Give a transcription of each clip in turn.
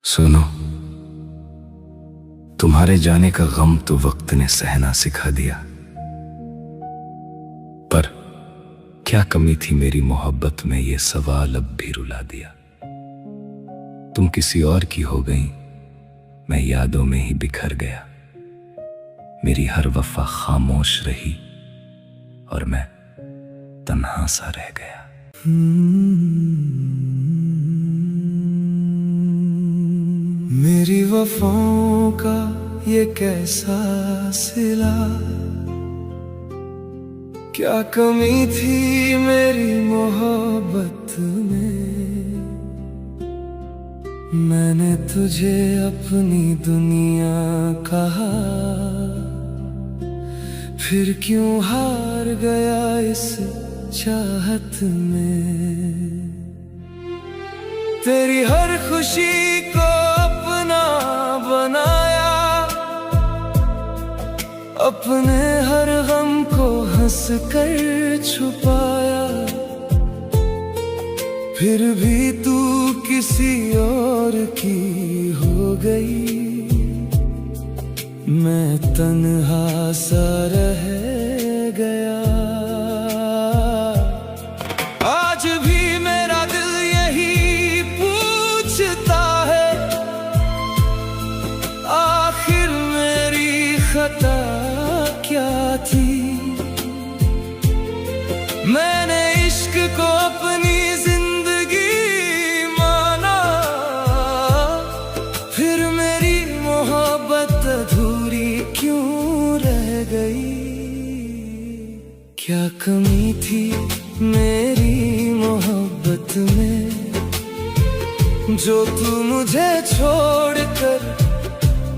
सुनो, तुम्हारे जाने का गम तो वक्त ने सहना सिखा दिया, पर क्या कमी थी मेरी मोहब्बत में, ये सवाल अब भी रुला दिया। तुम किसी और की हो गई, मैं यादों में ही बिखर गया। मेरी हर वफा खामोश रही और मैं तन्हा सा रह गया। मेरी वफाओं का ये कैसा सिला, क्या कमी थी मेरी मोहब्बत में। मैंने तुझे अपनी दुनिया कहा, फिर क्यों हार गया इस चाहत में। तेरी हर खुशी को अपना बनाया, अपने हर गम को हंस कर छुपाया। फिर भी तू किसी और की हो गई, मैं तन्हा सा रह गया। आज भी मेरा दिल यही पूछता है, आखिर मेरी खता क्या थी। मैंने इश्क को अपनी जिंदगी माना, फिर मेरी मोहब्बत अधूरी क्यों रह गई। क्या कमी थी मेरी मोहब्बत में, जो तू मुझे छोड़कर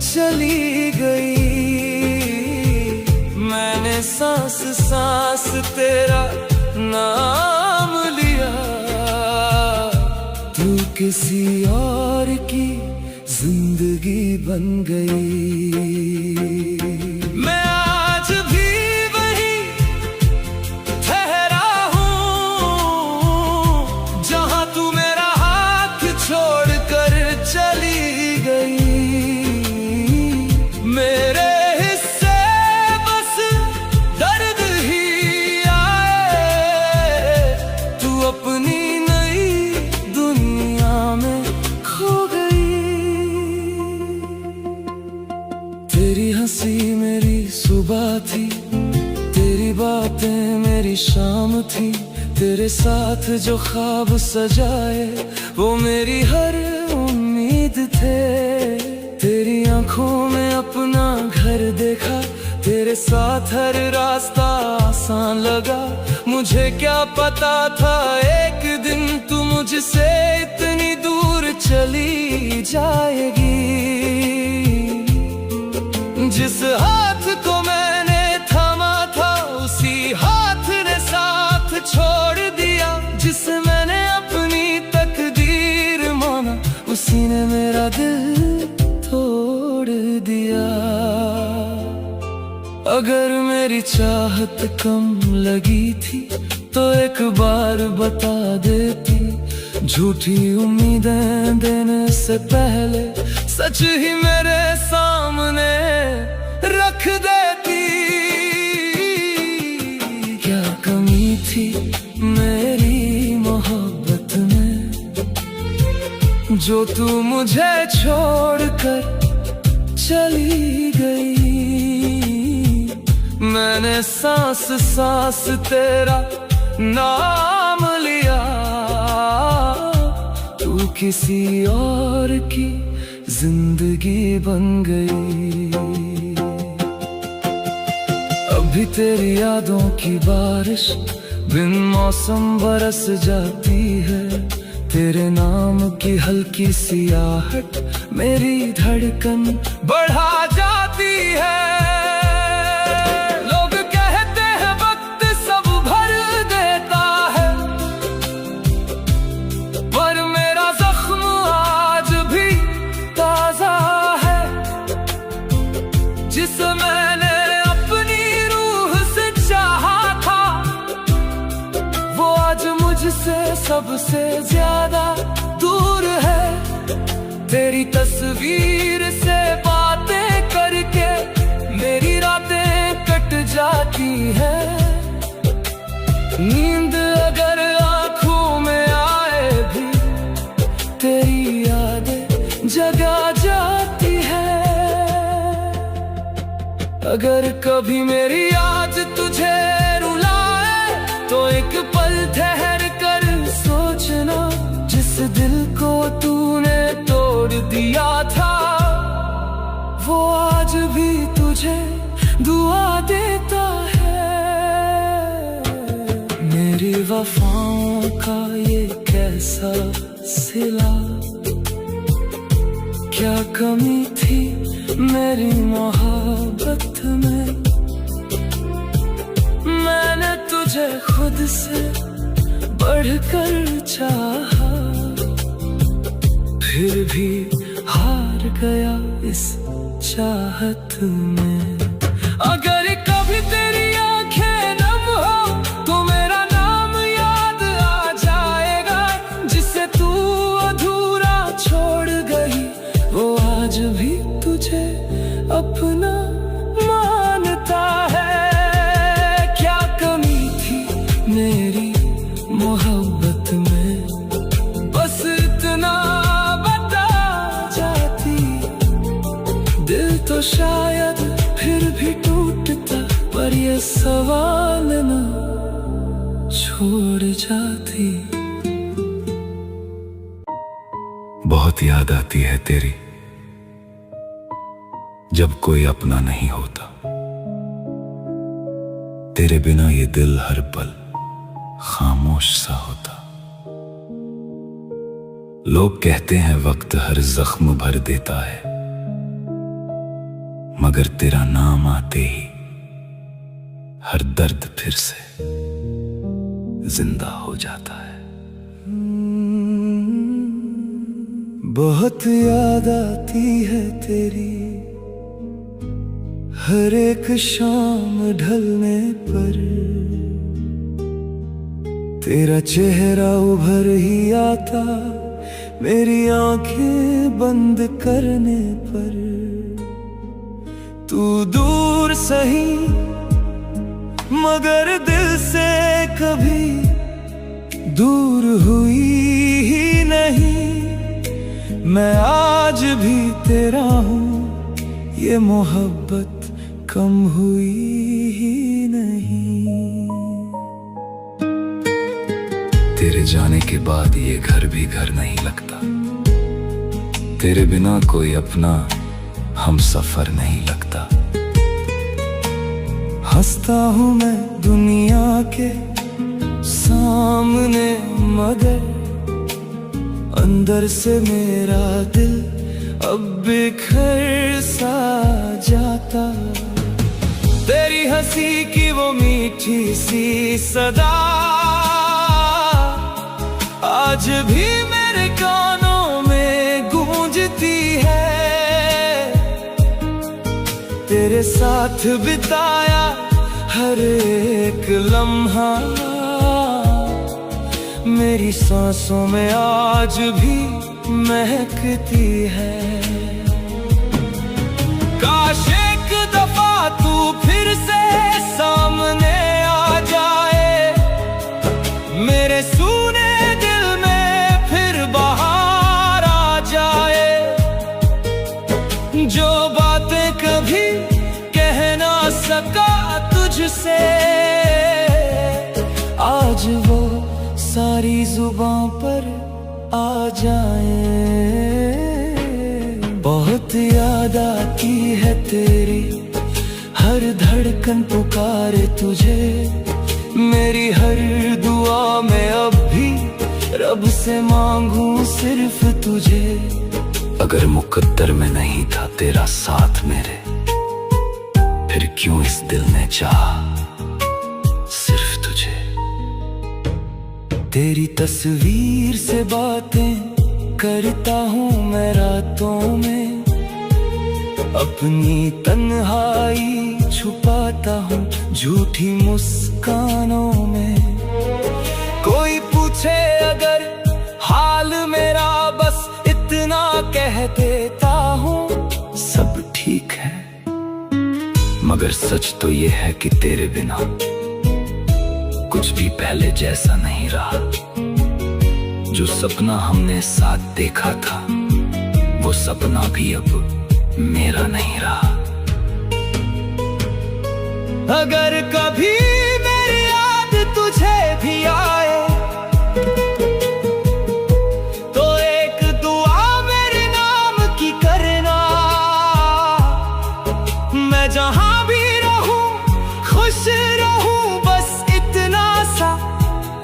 चली गई। मैंने सांस सांस तेरा नाम लिया, तू किसी और की जिंदगी बन गई। मैं आज भी वही ठहरा हूँ, जहाँ तू मेरा हाथ छोड़कर चली गई। मेरे हिस्से बस दर्द ही आए, तू अपनी नई दुनिया में खो गई। तेरी हंसी मेरी सुबह थी, तेरी बातें मेरी शाम थी। तेरे साथ जो ख्वाब सजाए वो मेरी हर उम्मीद थे। तेरी आंखों में अपना घर देखा, तेरे साथ हर रास्ता आसान लगा। मुझे क्या पता था एक दिन तू मुझसे इतनी दूर चली जाएगी। जिस हाथ को मैंने थामा था, उसी हाथ ने साथ छोड़ दिया। जिसे मैंने अपनी तकदीर माना, उसी ने मेरा दिल तोड़ दिया। अगर मेरी चाहत कम लगी थी तो एक बार बता देती, झूठी उम्मीदें देने से पहले सच ही मेरे सामने रख देती। क्या कमी थी मेरी मोहब्बत में, जो तू मुझे छोड़कर चली गई। मैंने सांस सांस तेरा नाम लिया, तू किसी और की जिंदगी बन गई। अभी तेरी यादों की बारिश बिन मौसम बरस जाती है। तेरे नाम की हल्की सी आहट मेरी धड़कन बढ़ा जाती है। लोग कहते हैं वक्त सब भर देता है, पर मेरा जख्म आज भी ताजा है। जिस मैंने अपनी रूह से चाहा था, वो आज मुझसे सबसे ज्यादा दूर है। तेरी तस्वीर से बातें करके मेरी रातें कट जाती है। नींद अगर आंखों में आए भी तेरी यादें जगा जाती है। अगर कभी मेरी याद तुझे रुलाए तो एक पल ठहर कर सोचना, जिस दिल को तूने तोड़ दिया था वो आज भी तुझे दुआ देता है। मेरी वफाओं का ये कैसा सिला, क्या कमी थी मेरी मोहब्बत में। मैंने तुझे खुद से बढ़कर चाहा, फिर भी हार गया इस चाहत में। अगर कभी तेरी आंखें नम हो तो मेरा नाम याद आ जाएगा। जिसे तू अधूरा छोड़ गई वो आज भी तुझे अपना मानता है। क्या कमी थी मेरी मोहब्बत में, बस इतना बता जाती। दिल तो शायद फिर भी टूटता, पर ये सवाल न छोड़ जाती। बहुत याद आती है तेरी जब कोई अपना नहीं होता। तेरे बिना ये दिल हर पल खामोश सा होता। लोग कहते हैं वक्त हर जख्म भर देता है, मगर तेरा नाम आते ही हर दर्द फिर से जिंदा हो जाता है। बहुत याद आती है तेरी हर एक शाम ढलने पर। तेरा चेहरा उभर ही आता मेरी आंखें बंद करने पर। तू दूर सही मगर दिल से कभी दूर हुई ही नहीं। मैं आज भी तेरा हूँ, ये मोहब्बत कम हुई ही नहीं। तेरे जाने के बाद ये घर भी घर नहीं लगता। तेरे बिना कोई अपना हम सफर नहीं लगता। हंसता हूँ मैं दुनिया के सामने मगर अंदर से मेरा दिल अब बिखर सा जाता। तेरी हंसी की वो मीठी सी सदा आज भी मेरे कानों में गूंजती है। तेरे साथ बिताया हर एक लम्हा मेरी सांसों में आज भी महकती है। काश एक दफा तू फिर से सामने आ जाए, मेरे सूने दिल में फिर बाहर आ जाए। जो बातें कभी कह ना सका तुझसे आज वो सारी जुबां पर आ जाए। बहुत याद आती है तेरी हर धड़कन पुकारे तुझे। मेरी हर दुआ में अब भी रब से मांगूं सिर्फ तुझे। अगर मुकद्दर में नहीं था तेरा साथ मेरे, फिर क्यों इस दिल ने चाहा सिर्फ तुझे। तेरी तस्वीर से बातें करता हूँ मैं रातों में, अपनी तन्हाई छुपाता हूँ झूठी मुस्कानों में। कोई पूछे अगर हाल मेरा, बस इतना कह देता हूँ। सब ठीक है, मगर सच तो ये है कि तेरे बिना कुछ भी पहले जैसा नहीं रहा। जो सपना हमने साथ देखा था, वो सपना भी अब मेरा नहीं रहा। अगर कभी मेरी याद तुझे भी आए, तो एक दुआ मेरे नाम की करना। मैं जहां भी रहूं खुश रहूं, बस इतना सा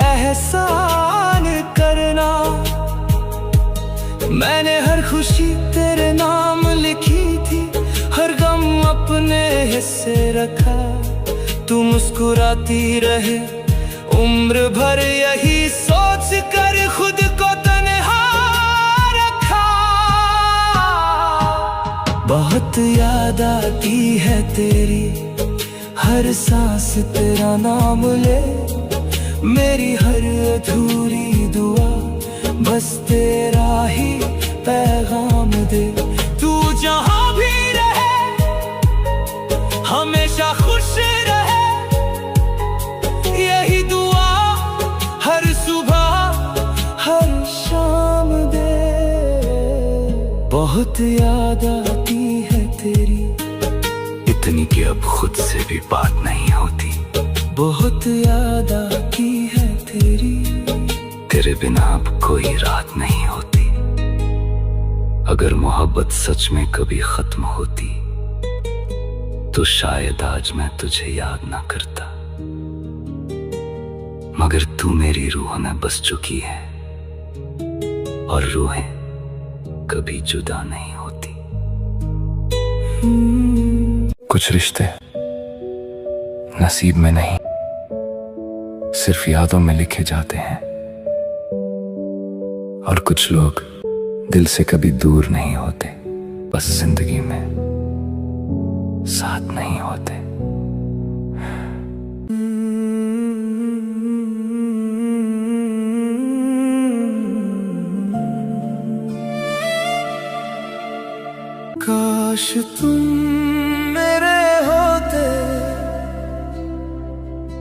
एहसान करना। मैंने हर खुशी तेरे नाम लिखी थी, हर गम अपने हिस्से रखा। तू मुस्कुराती रहे उम्र भर, यही सोच कर खुद को तन्हा रखा। बहुत याद आती है तेरी, हर सांस तेरा नाम ले। मेरी हर अधूरी दुआ बस तेरा ही पैगाम दे। तू जहां भी रहे हमेशा खुश रहे, यही दुआ हर सुबह हर शाम दे। बहुत याद आती है तेरी, इतनी कि अब खुद से भी बात नहीं होती। बहुत याद आती है तेरी, तेरे बिना अब कोई रात नहीं होती। अगर मोहब्बत सच में कभी खत्म होती, तो शायद आज मैं तुझे याद ना करता। मगर तू मेरी रूह में बस चुकी है, और रूहें कभी जुदा नहीं होती। कुछ रिश्ते नसीब में नहीं, सिर्फ यादों में लिखे जाते हैं। और कुछ लोग दिल से कभी दूर नहीं होते, बस जिंदगी में साथ नहीं होते। काश तुम मेरे होते,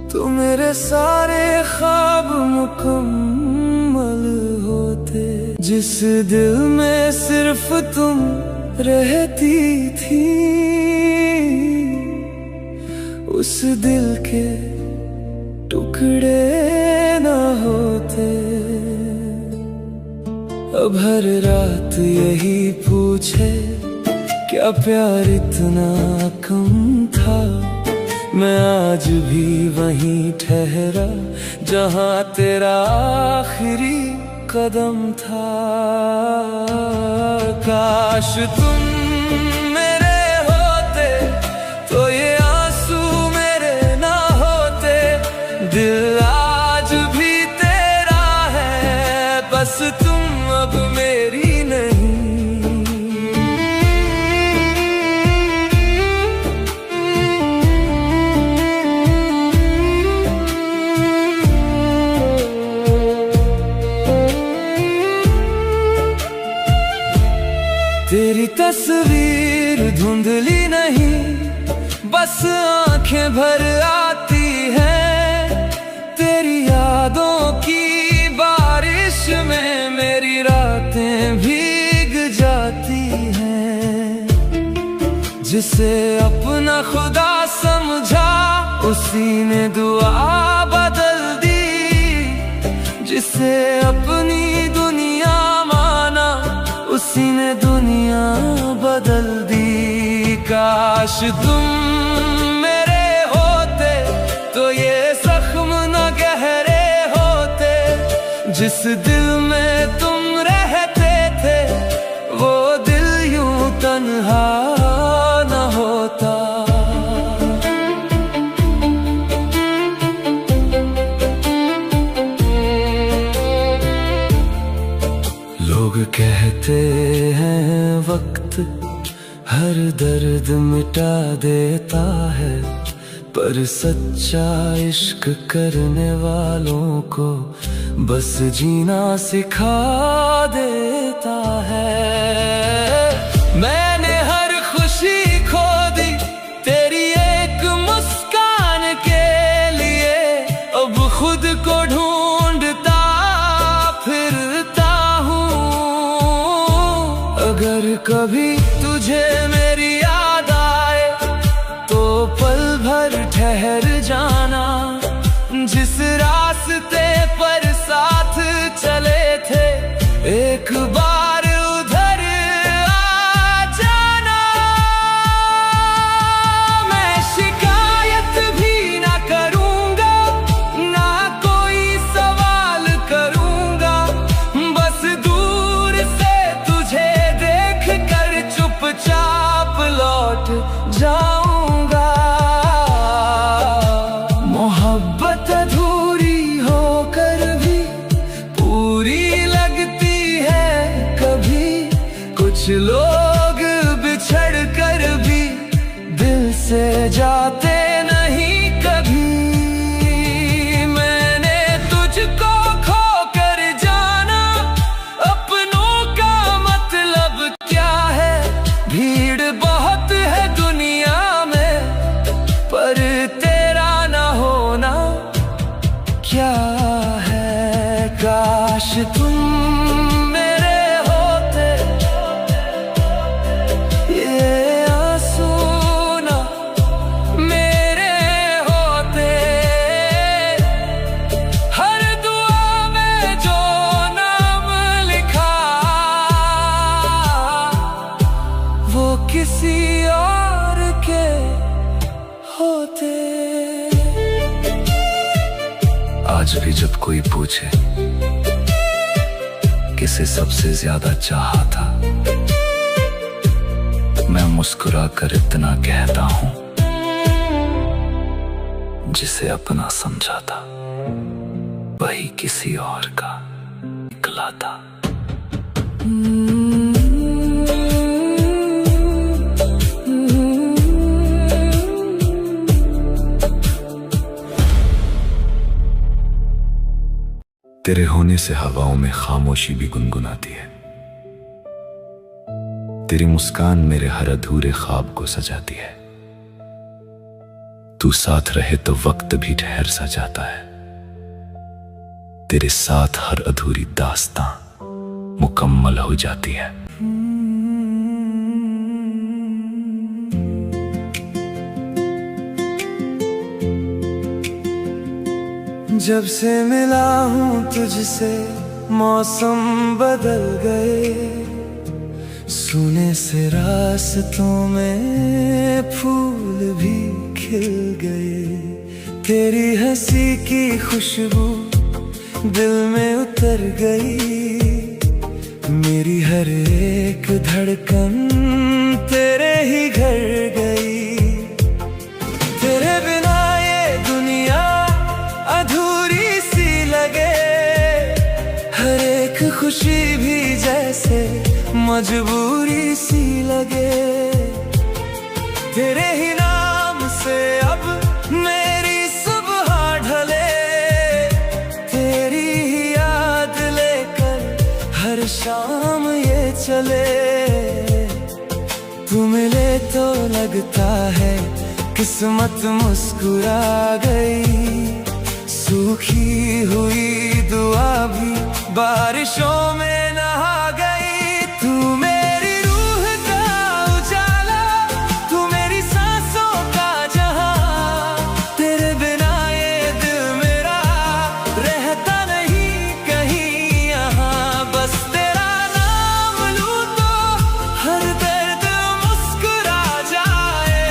तो मेरे सारे ख्वाब मुकम्मल होते। जिस दिल में सिर्फ तुम रहती थी, उस दिल के टुकड़े ना होते। अब हर रात यही पूछे, क्या प्यार इतना कम था। मैं आज भी वहीं ठहरा, जहां तेरा आखिरी कदम था। काश तुम मेरे होते, तो ये आंसू मेरे ना होते। दिल आज भी तेरा है, बस तुम अब मेरी नहीं। तेरी तस्वीर धुंधली नहीं, बस आंखें भर आती है। तेरी यादों की बारिश में मेरी रातें भीग जाती हैं। जिसे अपना खुदा समझा, उसी ने दुआ बदल दी। जिसे अपनी दुनिया माना, उसी ने दुनिया बदल दी। काश तुम मेरे होते, तो ये जख्म न गहरे होते। जिस दिल में तुम रहते थे, वो दिल यूं तन्हा न होता। लोग कहते हैं वक्त हर दर्द मिटा देता है, पर सच्चा इश्क करने वालों को बस जीना सिखा देता है। अगर कभी तुझे मेरी याद आए तो पल भर ठहर जाना। जिस रास्ते पर साथ चले थे एक बार उधर आ जाना। मैं शिकायत भी ना करूंगा, ना कोई सवाल करूंगा, बस दूर से तुझे देख कर चुपचाप लौट जाऊंगा। मोहब्बत अधूरी होकर भी पूरी लगती है कभी। कुछ लोग बिछड़ कर भी दिल से जाते नहीं कभी। मैंने तुझको खो कर जाना, अपनों का मतलब क्या है। भीड़ बहुत है दुनिया में पर तेरा ना होना क्या है। काश तुम मेरे होते, ये आंसू ना मेरे होते। हर दुआ में जो नाम लिखा वो किसी और के होते। आज भी जब कोई पूछे किसे सबसे ज्यादा चाहा था, मैं मुस्कुरा कर इतना कहता हूं, जिसे अपना समझा था वही किसी और का निकला था। तेरे होने से हवाओं में खामोशी भी गुनगुनाती है। तेरी मुस्कान मेरे हर अधूरे ख्वाब को सजाती है। तू साथ रहे तो वक्त भी ठहर सा जाता है। तेरे साथ हर अधूरी दास्तां मुकम्मल हो जाती है। जब से मिला हूँ तुझसे मौसम बदल गए। सूने से रास्तों में फूल भी खिल गए। तेरी हंसी की खुशबू दिल में उतर गई। मेरी हर एक धड़कन तेरे ही घर गई। तेरे बिना ये दुनिया अधूरी सी लगे। हर एक खुशी भी जैसे मजबूरी सी लगे। तेरे ही नाम से अब मेरी सुबह ढले। तेरी ही याद लेकर हर शाम ये चले। तू मिले तो लगता है किस्मत मुस्कुरा गई। सूखी हुई दुआ भी बारिशों में नहा गई। तू मेरी रूह का उजाला, तू मेरी सांसों का जहां। तेरे बिना ये दिल मेरा रहता नहीं कहीं यहाँ। बस तेरा नाम लूं तो हर दर्द मुस्कुरा जाए।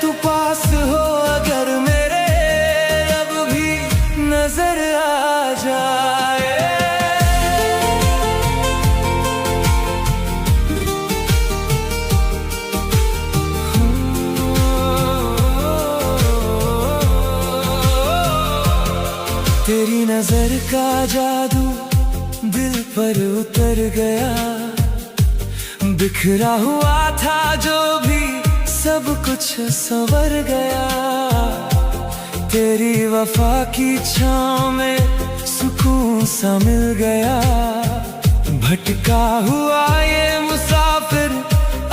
तू पास हो अगर मेरे अब भी नजर आ जाए। तेरी नजर का जादू दिल पर उतर गया। बिखरा हुआ था जो भी सब कुछ संवर गया। तेरी वफा की छाँव में सुकून सा मिल गया। भटका हुआ ये मुसाफिर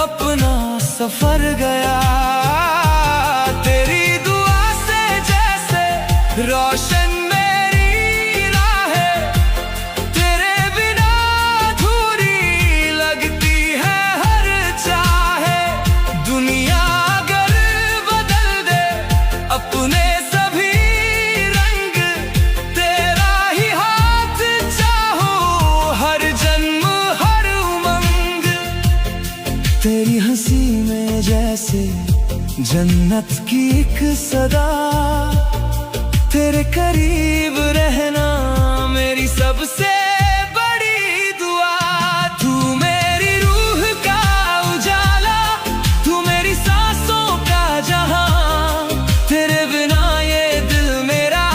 अपना सफर गया। तेरी दुआ से जैसे रोशन मेरी राहें। तेरे बिना अधूरी लगती है तेरी हंसी में जैसे जन्नत की एक सदा, तेरे करीब रहना मेरी सबसे बड़ी दुआ। तू मेरी रूह का उजाला, तू मेरी सांसों का जहां, तेरे बिना ये दिल मेरा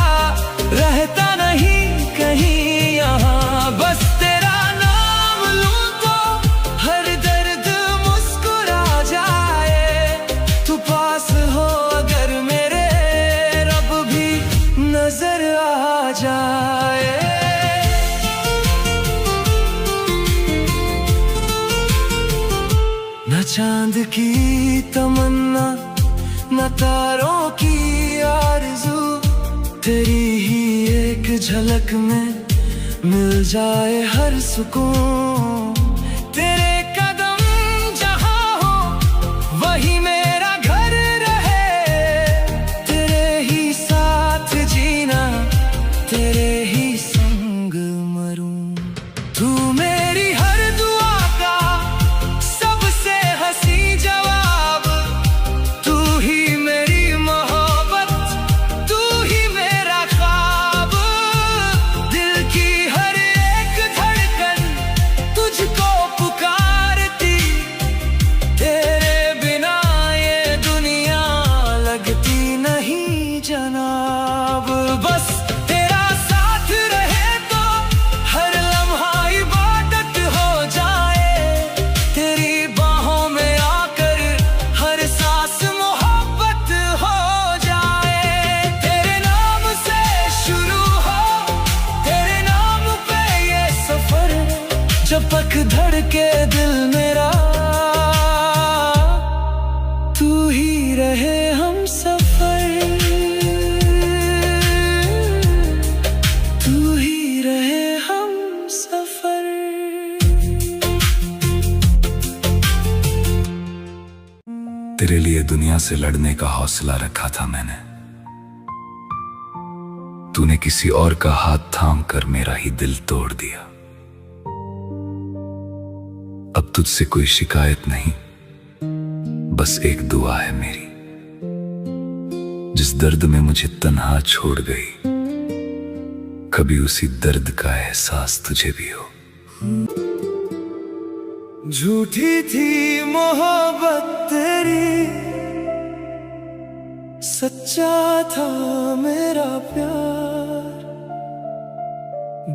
रहता नहीं कहीं यहाँ। बस तेरा नाम लूं तो हर दर्द मुस्कुरा जाए, तू पास हो अगर मेरे रब भी नजर आ जाए। न चांद की तमन्ना, न तारों की आरज़ू, तेरी ही एक झलक में मिल जाए हर सुकून। तेरे कदम जहाँ हो वही मेरा घर रहे, तेरे ही साथ जीना, तेरे ही संग मरूं। तू मेरी हर दुआ का सबसे हंसी जवाब, तू ही मेरी मोहब्बत, तू ही मेरा ख्वाब। दिल की हर एक धड़कन तुझको पुकारती, तेरे बिना ये दुनिया लगती नहीं जनाब। बस तेरा साथ रहे तो हर लम्हा इबादत हो जाए, तेरी बाहों में आकर हर सांस मोहब्बत हो जाए। तेरे नाम से शुरू हो, तेरे नाम पे ये सफर, जब तक धड़के दिल मेरा, तू ही रहे हम सफर, तू ही रहे हम सफर। तेरे लिए दुनिया से लड़ने का हौसला रखा था मैंने, तूने किसी और का हाथ थाम कर मेरा ही दिल तोड़ दिया। अब तुझसे कोई शिकायत नहीं, बस एक दुआ है मेरी, जिस दर्द में मुझे तन्हा छोड़ गई, कभी उसी दर्द का एहसास तुझे भी हो। झूठी थी मोहब्बत तेरी, सच्चा था मेरा प्यार।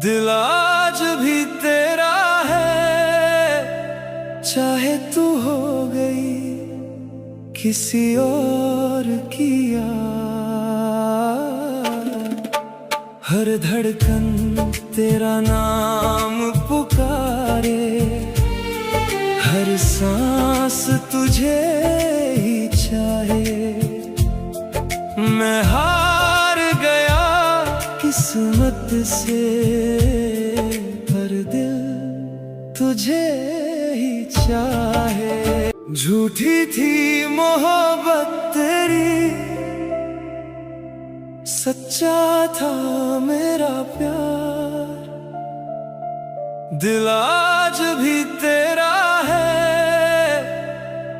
दिल आज भी तेरा है, चाहे तू हो गई किसी और की यार। हर धड़कन तेरा नाम पुकारे, हर सांस तुझे ही चाहे। मैं हार गया किस्मत से, पर दिल तुझे ही चाहे। झूठी थी मोहब्बत तेरी, सच्चा था मेरा प्यार। दिल आज भी तेरा है,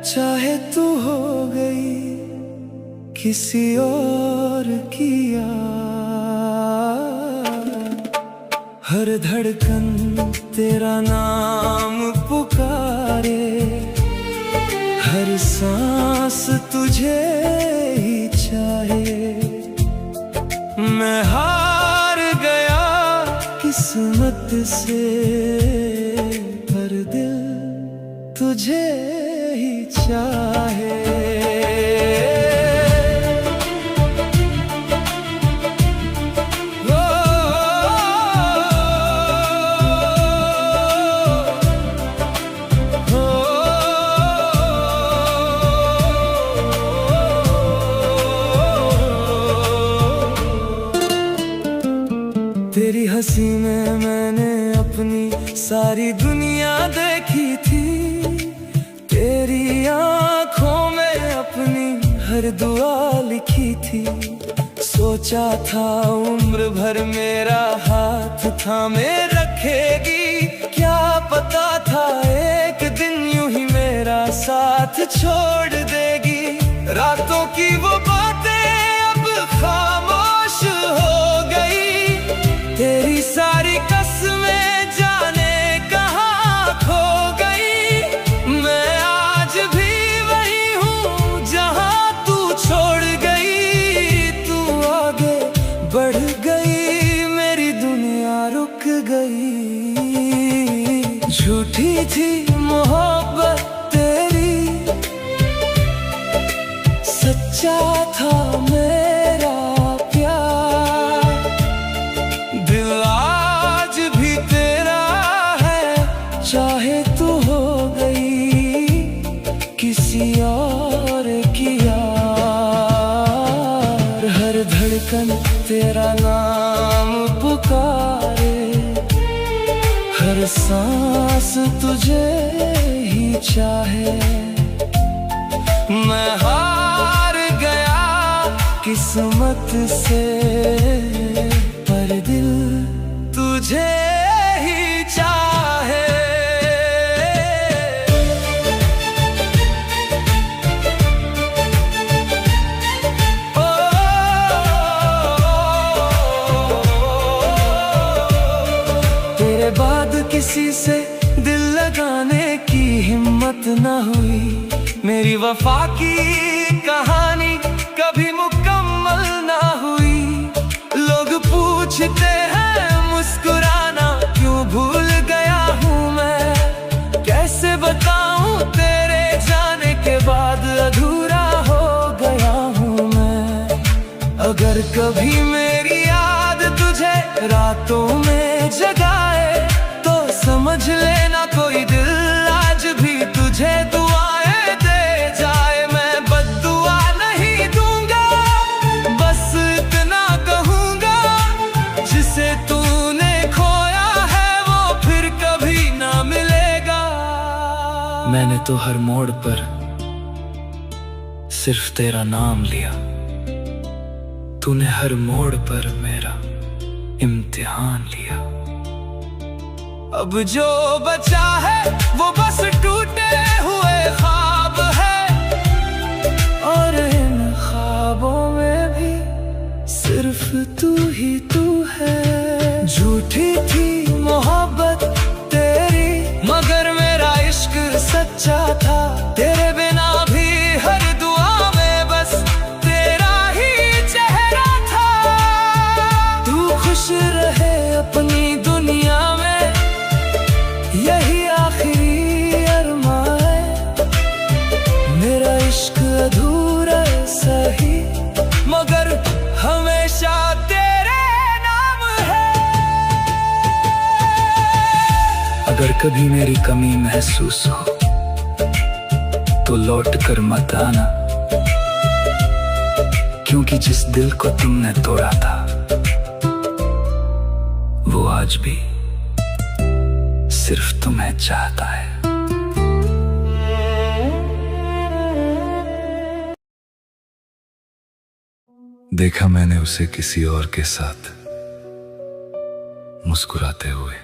चाहे तू हो गई किसी और की यार। हर धड़कन तेरा नाम पुकारे, हर सांस तुझे ही चाहे। मैं हार गया किस्मत से, पर दिल तुझे ही चाहे। तेरी हंसी में मैंने अपनी सारी दुनिया देखी थी, तेरी आंखों में अपनी हर दुआ लिखी थी। सोचा था उम्र भर मेरा हाथ थामे रखेगी, क्या पता था एक दिन यूं ही मेरा साथ साथ छोड़ देगी। रातों की वो बातें अब खामोश हो गई। तेरी सारी कसमें जाने कहाँ खो गई। मैं आज भी वही हूँ जहाँ तू छोड़ गई। तू आगे बढ़ गई, मेरी दुनिया रुक गई। झूठी थी मोहब्बत तेरी, सच्चा था मेरा प्यार। दिल आज भी तेरा है, चाहे तू हो गई किसी और की यार। हर धड़कन तेरा नाम पुकारे, हर सांस तुझे ही चाहे। मैं हार गया किस्मत से, पर दिल तुझे ही चाहे। तेरे बाद किसी से दिल लगाने की हिम्मत न हुई। मेरी वफा की कहानी कभी मुकम्मल ना हुई। लोग पूछते हैं मुस्कुराना क्यों भूल गया हूँ मैं। कैसे बताऊँ तेरे जाने के बाद अधूरा हो गया हूँ मैं। अगर कभी मेरी याद तुझे रातों में जगाए, तो समझ लेना कोई दिल आज भी तुझे दुआएं दे जाए। मैं बद्दुआ नहीं दूंगा, बस इतना कहूंगा, जिसे तूने खोया है वो फिर कभी ना मिलेगा। मैंने तो हर मोड़ पर सिर्फ तेरा नाम लिया। तूने हर मोड़ पर मेरा इम्तिहान लिया। अब जो बचा है वो बस टूटे हुए ख्वाब है, और इन ख्वाबों में भी सिर्फ तू ही तू है। झूठी थी मोहब्बत तेरी, मगर मेरा इश्क सच्चा था। तेरे बिना भी हर दुआ में बस तेरा ही चेहरा था। तू खुश रहे अपनी दुनिया में, यही आखिरी अरमान है। मेरा इश्क अधूरा सही, मगर हमेशा तेरे नाम है। अगर कभी मेरी कमी महसूस हो तो लौट कर मत आना, क्योंकि जिस दिल को तुमने तोड़ा था वो आज भी सिर्फ तुम्हें चाहता है। देखा मैंने उसे किसी और के साथ मुस्कुराते हुए,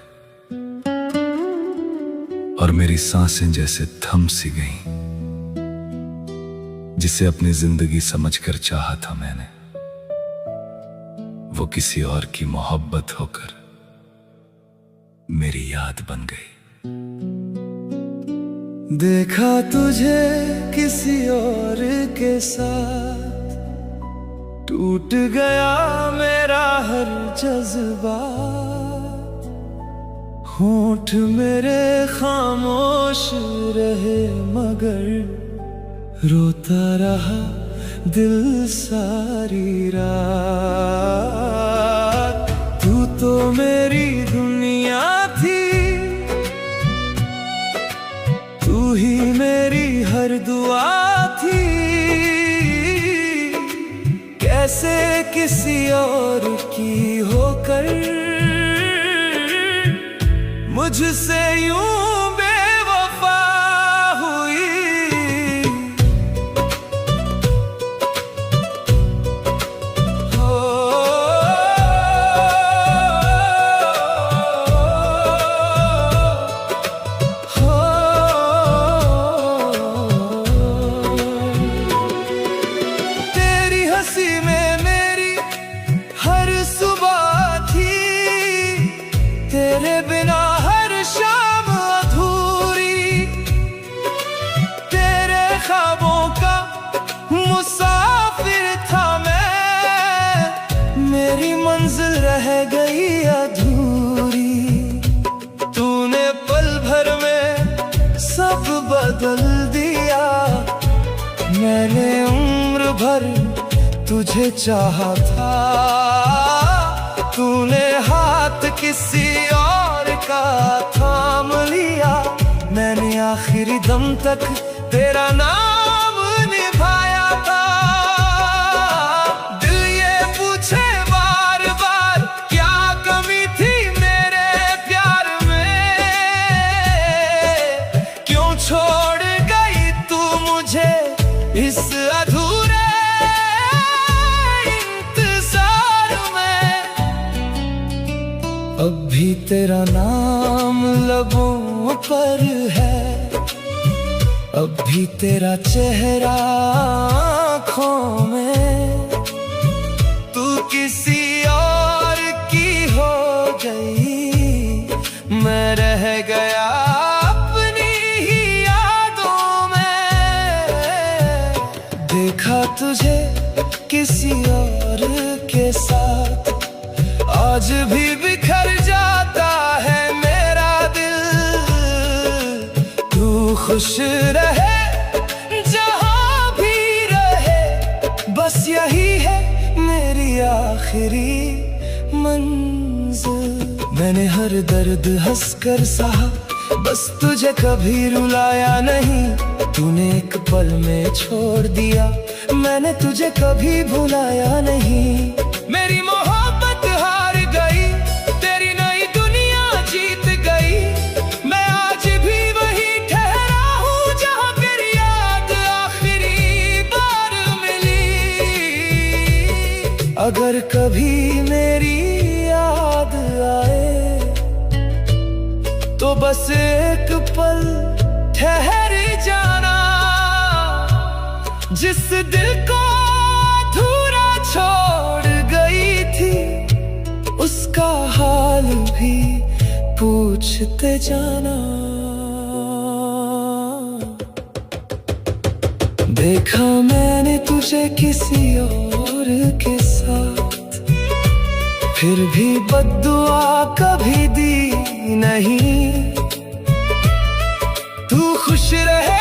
और मेरी सांसें जैसे थम सी गईं। जिसे अपनी जिंदगी समझकर चाहा था मैंने, वो किसी और की मोहब्बत होकर मेरी याद बन गई। देखा तुझे किसी और के साथ, टूट गया मेरा हर जज्बा। होंठ मेरे खामोश रहे, मगर रोता रहा दिल सारी रात। तू तो मेरी दुनिया थी, तू ही मेरी हर दुआ थी। कैसे किसी और की होकर मुझसे यूं बेवफा हुई। तुझे चाहा था, तूने हाथ किसी और का थाम लिया। मैंने आखिरी दम तक तेरा नाम निभाया था। दिल ये पूछे बार बार क्या कमी थी मेरे प्यार में, क्यों छोड़ गई तू मुझे इस अधूरे इंतजार में। अब भी तेरा नाम लबों पर है, अब भी तेरा चेहरा आँखों में। तू किसी और की हो गई, मैं रह गया अपनी ही यादों में। देखा तुझे किसी और के साथ, आज भी बिखर जाता है मेरा दिल। तू खुश रहे जहां भी रहे, बस यही है मेरी आखिरी मंजिल। मैंने हर दर्द हंसकर सहा, बस तुझे कभी रुलाया नहीं। तूने एक पल में छोड़ दिया, मैंने तुझे कभी भुलाया नहीं। मेरी मोहब्बत हार गई, तेरी नई दुनिया जीत गई। मैं आज भी वही ठहरा हूँ जहाँ तेरी याद आखिरी बार मिली। अगर कभी मेरी याद आए तो बस एक पल ठहर जाना। जिस दिल को अधूरा छोड़ गई थी, उसका हाल भी पूछते जाना। देखा मैंने तुझे किसी और के साथ, फिर भी बद्दुआ कभी दी नहीं। तू खुश रहे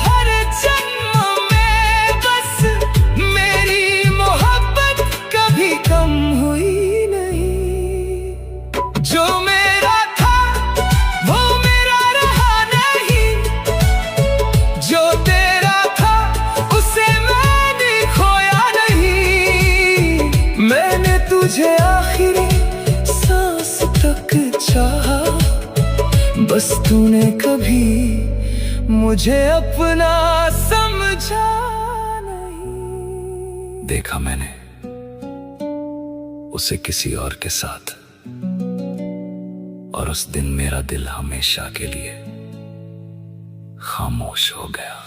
हर जन्म में, बस मेरी मोहब्बत कभी कम हुई नहीं। जो मेरा था वो मेरा रहा नहीं, जो तेरा था उसे मैंने खोया नहीं। मैंने तुझे आखिरी सांस तक चाहा, बस तूने कभी मुझे अपना समझा नहीं। देखा मैंने उसे किसी और के साथ, और उस दिन मेरा दिल हमेशा के लिए खामोश हो गया।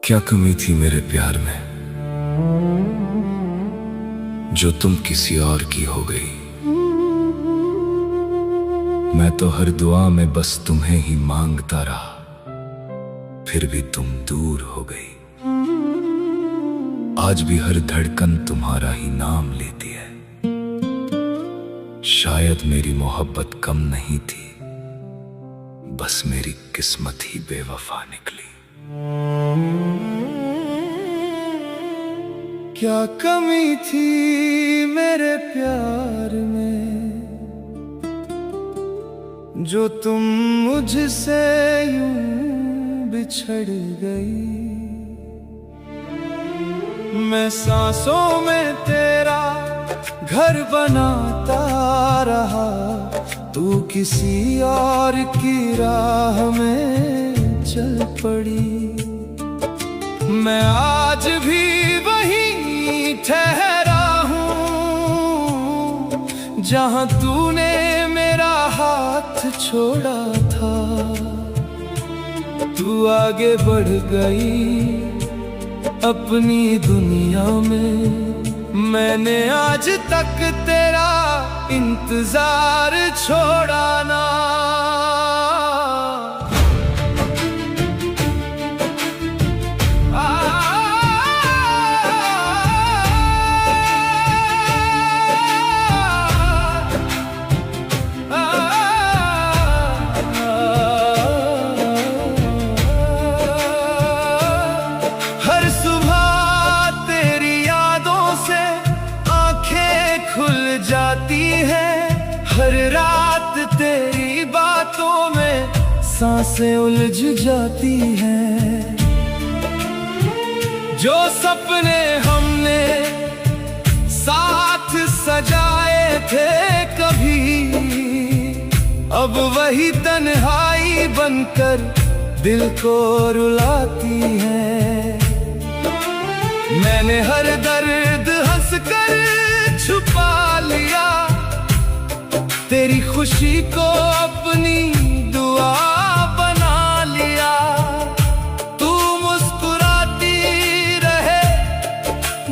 क्या कमी थी मेरे प्यार में, जो तुम किसी और की हो गई। मैं तो हर दुआ में बस तुम्हें ही मांगता रहा, फिर भी तुम दूर हो गई। आज भी हर धड़कन तुम्हारा ही नाम लेती है। शायद मेरी मोहब्बत कम नहीं थी, बस मेरी किस्मत ही बेवफा निकली। क्या कमी थी मेरे प्यार में, जो तुम मुझसे यूं बिछड़ गई। मैं सांसों में तेरा घर बनाता रहा, तू किसी और की राह में चल पड़ी। मैं आज भी वही ठहरा हूँ जहाँ तूने मेरा हाथ छोड़ा था। तू आगे बढ़ गई अपनी दुनिया में, मैंने आज तक तेरा इंतजार छोड़ा ना। हर रात तेरी बातों में सांसें उलझ जाती हैं। जो सपने हमने साथ सजाए थे कभी, अब वही तन्हाई बनकर दिल को रुलाती है। मैंने हर दर्द हंसकर छुपा लिया, तेरी खुशी को अपनी दुआ बना लिया। तू मुस्कुराती रहे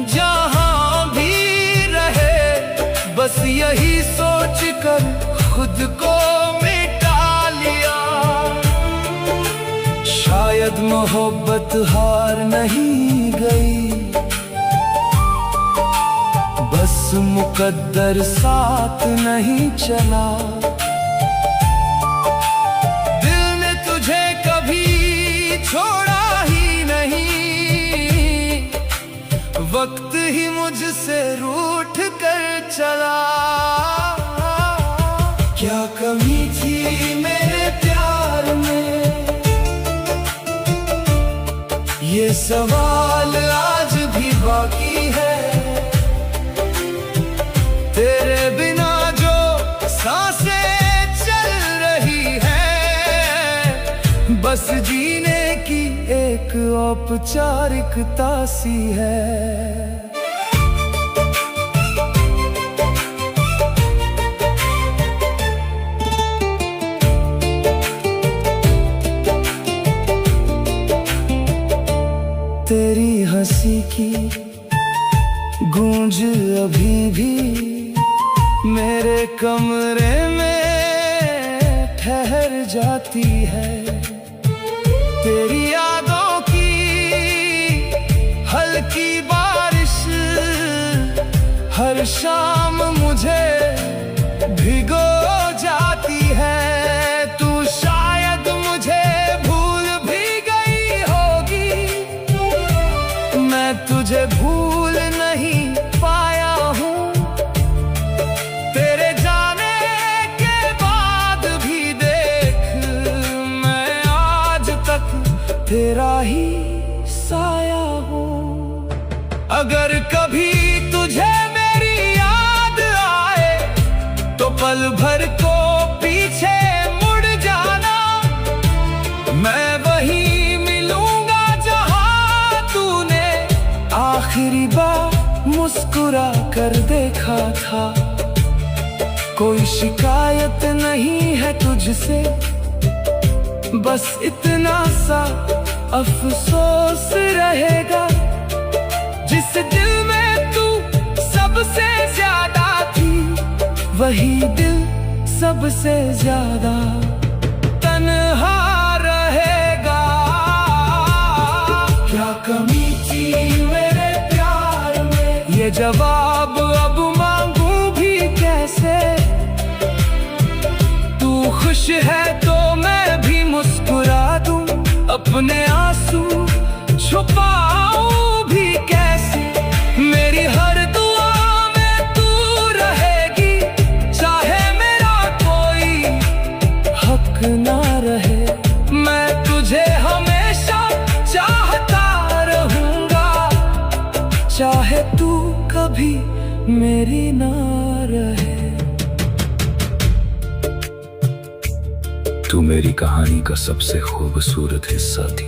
जहां भी रहे, बस यही सोच कर खुद को मिटा लिया। शायद मोहब्बत हार नहीं गई, बस मुकद्दर साथ नहीं चला। दिल ने तुझे कभी छोड़ा ही नहीं, वक्त ही मुझसे रूठ कर चला। क्या कमी थी मेरे प्यार में, ये सवाल आज भी बाकी है। तेरे बिना जो सांसें चल रही है, बस जीने की एक औपचारिकता सी है। तेरी हंसी की गूंज अभी भी मेरे कमरे में ठहर जाती है। तेरी यादों की हल्की बारिश हर शाम मुझे भिगो जाती है। तू शायद मुझे भूल भी गई होगी, मैं तुझे भूल नहीं पाया हूँ। तेरे जाने के बाद भी देख, मैं आज तक तेरा ही साया हूँ। अगर कभी तुझे मेरी याद आए, तो पल भर को पीछे मुड़ जाना। मैं वहीं मिलूंगा जहां तूने आखिरी बार मुस्कुरा कर देखा था। कोई शिकायत नहीं है तुझसे, बस इतना सा अफसोस रहेगा। जिस दिल में तू सबसे ज्यादा थी, वही दिल सबसे ज्यादा तन्हा रहेगा। क्या कमी थी मेरे प्यार में, ये जवाब अब मांगू भी कैसे। तू खुश है तो मैं भी मुस्कुरा दूं, अपने आंसू छुपाऊं भी कैसे। मेरी हर दुआ में तू रहेगी, चाहे मेरा कोई हक ना रहे। मैं तुझे हमेशा चाहता रहूंगा, चाहे तू कभी मेरी ना रहे। तू मेरी कहानी का सबसे खूबसूरत हिस्सा थी,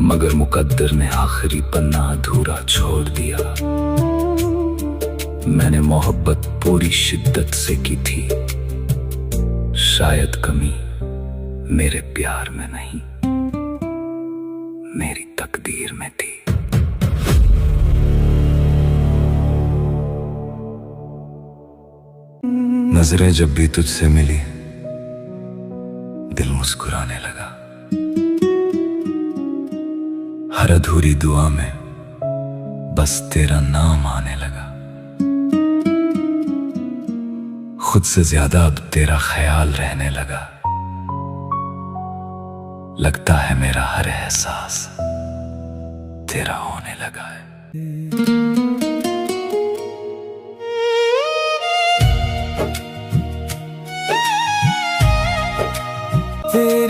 मगर मुकद्दर ने आखिरी पन्ना अधूरा छोड़ दिया। मैंने मोहब्बत पूरी शिद्दत से की थी, शायद कमी मेरे प्यार में नहीं, मेरी तकदीर में थी। नजरें जब भी तुझसे मिली, दिल मुस्कुराने लगा। हर अधूरी दुआ में बस तेरा नाम आने लगा। खुद से ज्यादा अब तेरा ख्याल रहने लगा। लगता है मेरा हर एहसास तेरा होने लगा है।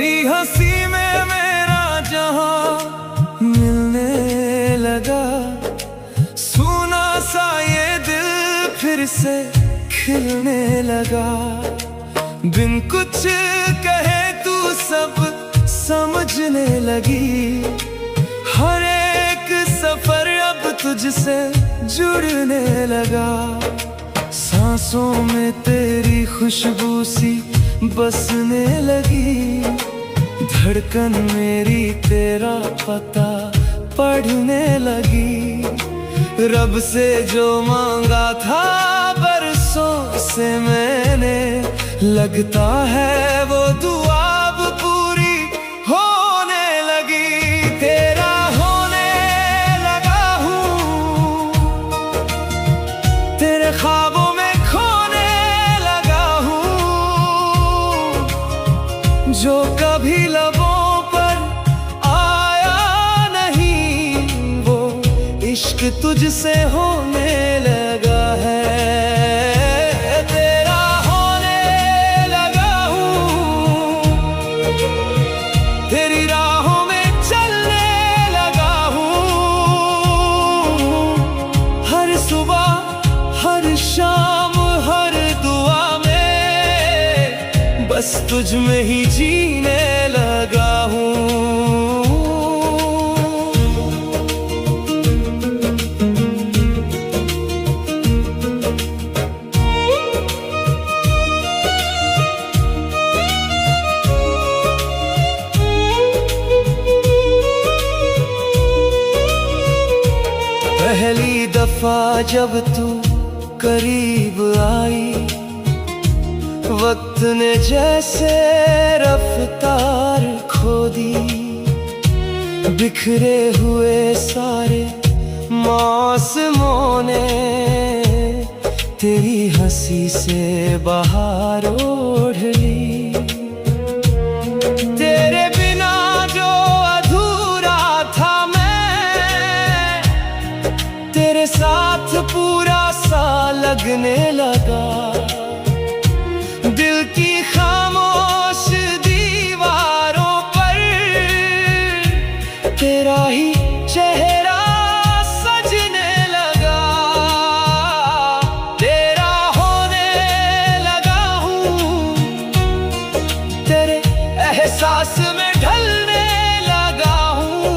तेरी हंसी में मेरा जहां मिलने लगा, सुना सा ये दिल फिर से खिलने लगा। बिन कुछ कहे तू सब समझने लगी, हर एक सफर अब तुझसे जुड़ने लगा। सांसों में तेरी खुशबू सी बसने लगी, धड़कन मेरी तेरा पता पढ़ने लगी। रब से जो मांगा था बरसों से मैंने, लगता है वो दुआ अब पूरी होने लगी। तेरा होने लगा हूँ, तेरे ख्वाबों में खोने लगा हूँ। जो कभी लबों पर आया नहीं, वो इश्क तुझसे होने लगा है। तेरा होने लगा हूँ, तेरी राहों में चलने लगा हूँ। हर सुबह हर शाम हर दुआ में बस तुझ में ही जीने लगा हूँ। पहली दफा जब तू करीब आई, वक्त ने जैसे रफ्तार खो दी। बिखरे हुए सारे मौसमों ने तेरी हंसी से बहार ओढ़ ली। तेरे बिना जो अधूरा था मैं, तेरे साथ पूरा सा लगने लगा। दिल की खामोश दीवारों पर तेरा ही चेहरा सजने लगा। तेरा होने लगा हूँ, तेरे एहसास में ढलने लगा हूँ।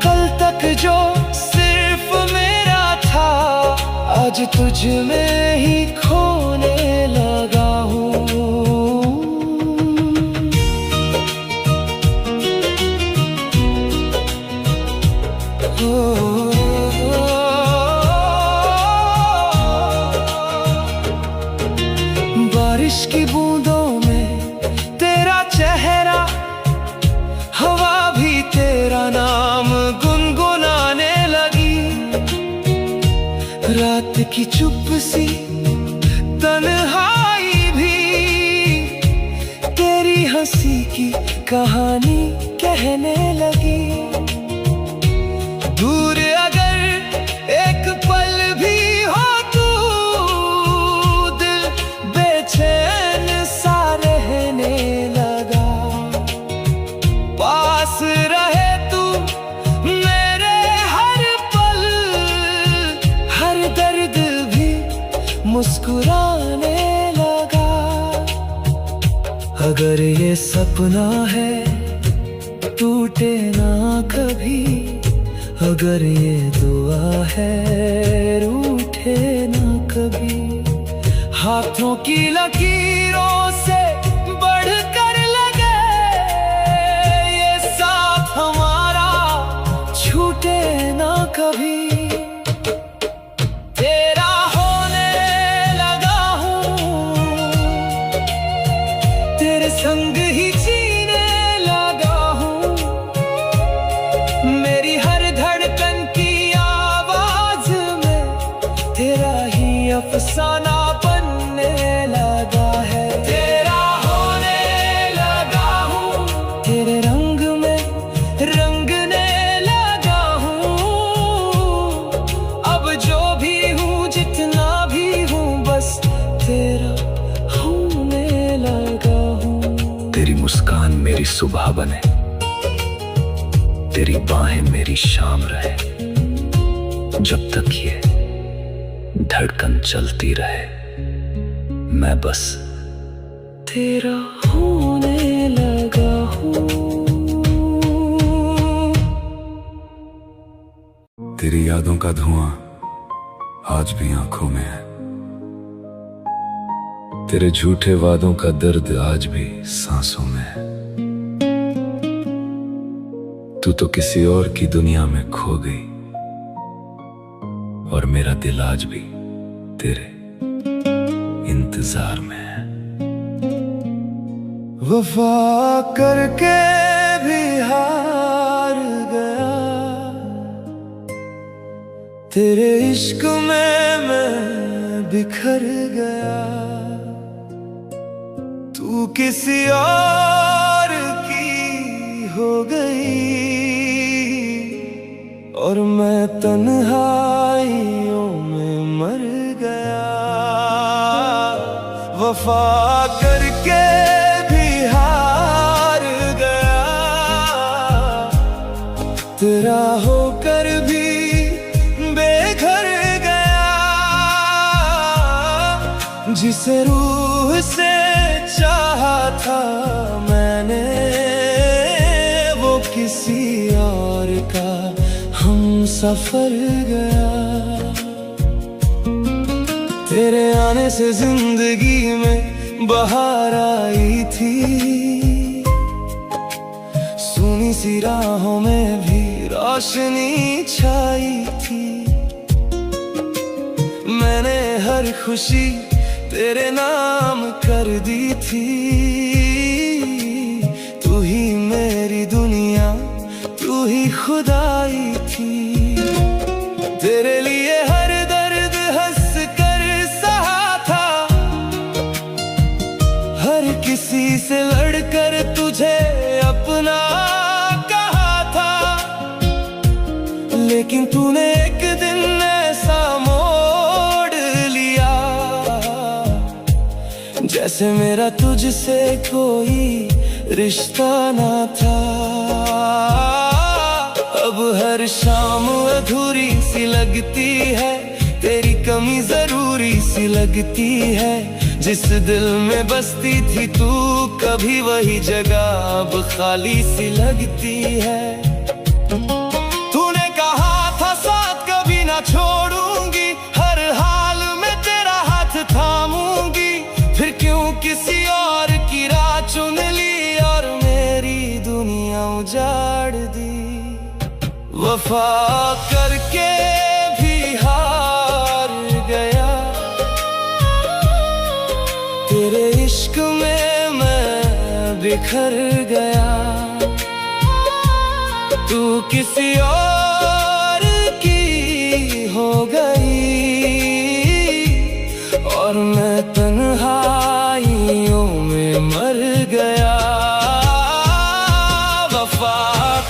कल तक जो सिर्फ मेरा था, आज तुझ में ही खोने लगा हूँ। बारिश की बूंदों में तेरा चेहरा, हवा भी तेरा नाम गुनगुनाने लगी। रात की चुप सी तन्हाई भी तेरी हंसी की कहानी कहने लगी। दूर अगर एक पल भी हो तू, दिल बेचैन सा रहने लगा। पास रहे तू मेरे हर पल, हर दर्द भी मुस्कुराने लगा। अगर ये सपना है टूटे ना कभी, अगर ये दुआ है रूठे ना कभी। हाथों की लकीरों से बढ़कर लगे ये साथ हमारा, छूटे ना कभी। तेरा होने लगा हूँ, तेरे संग ही जीने लगा हूँ। मेरी हर धड़कन की आवाज में तेरा ही अफसाना बनने लगा है। तेरा होने लगा हूँ, तेरे रंग में रंगने लगा हूँ। अब जो भी हूँ जितना भी हूँ, बस तेरा होने लगा हूँ। मेरी सुबह बने, तेरी बाहें मेरी शाम रहे, जब तक ये धड़कन चलती रहे, मैं बस तेरा होने लगा हूँ। तेरी यादों का धुआं आज भी आंखों में है, तेरे झूठे वादों का दर्द आज भी सांसों में है। तू तो किसी और की दुनिया में खो गई और मेरा दिल आज भी तेरे इंतजार में है। वफा करके भी हार गया, तेरे इश्क में मैं बिखर गया। तू किसी और की हो गई और मैं तन्हाइयों में मर गया। वफा करके भी हार गया, तेरा होकर भी बेघर गया। जिसे रूह से चाहा था मैंने, वो किसी और का हम सफर गया। तेरे आने से जिंदगी में बहार आई थी, सुनी सी राहों में भी रोशनी छाई थी। मैंने हर खुशी तेरे नाम कर दी थी। तू ही मेरी दुनिया, तू ही खुदाई थी। तेरे लिए हर दर्द हंस कर सहा था, हर किसी से लड़कर तुझे अपना कहा था। लेकिन तूने एक दिन ऐसा मोड़ लिया, जैसे मेरा तुझसे कोई रिश्ता ना था। अब हर शाम अधूरी सी लगती है, तेरी कमी जरूरी सी लगती है। जिस दिल में बसती थी तू, कभी वही जगह अब खाली सी लगती है। तूने कहा था साथ कभी ना छोड़ूंगी, हर हाल में तेरा हाथ थामूंगी। फिर क्यों किसी और की राह चुन ली और मेरी दुनिया उजाड़ दी। वफा करके भी हार गया, तेरे इश्क में मैं बिखर गया। तू किसी और की हो गई और मैं तन्हाइयों में मर गया। वफा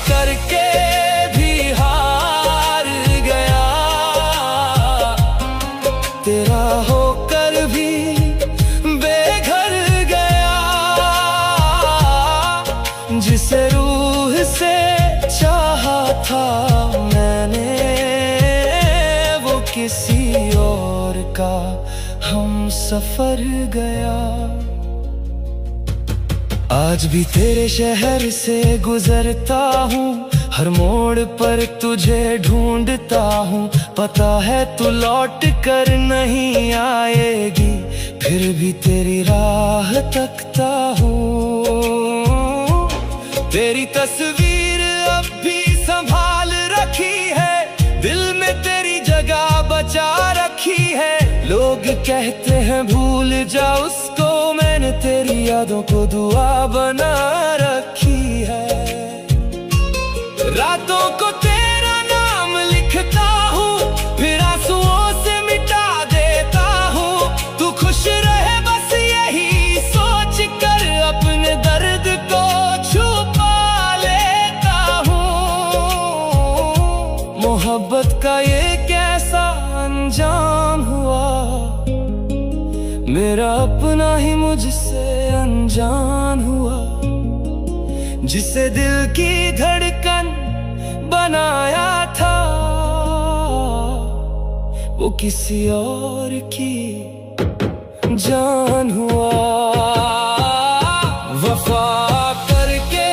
करके भी हार गया, तेरा होकर भी बेघर गया। जिसे रूह से चाहा था मैंने, वो किसी और का हम सफर गया। आज भी तेरे शहर से गुजरता हूँ, हर मोड़ पर तुझे ढूंढता हूँ। पता है तू लौट कर नहीं आएगी, फिर भी तेरी राह तकता हूँ। तेरी तस्वीर अब भी संभाल रखी है, दिल में तेरी जगह बचा रखी है। लोग कहते हैं भूल जा उसको, मैंने तेरी यादों को दुआ बना रखी है। रातों को तेरा नाम लिखता हूँ, फिर आंसुओं से मिटा देता हूँ। तू खुश रहे बस यही सोच कर, अपने दर्द को छुपा लेता हूँ। मोहब्बत का ये कैसा अंजाम हुआ, मेरा अपना ही मुझसे अनजान हुआ। जिसे दिल की धड़कन बनाया था, वो किसी और की जान हुआ। वफा करके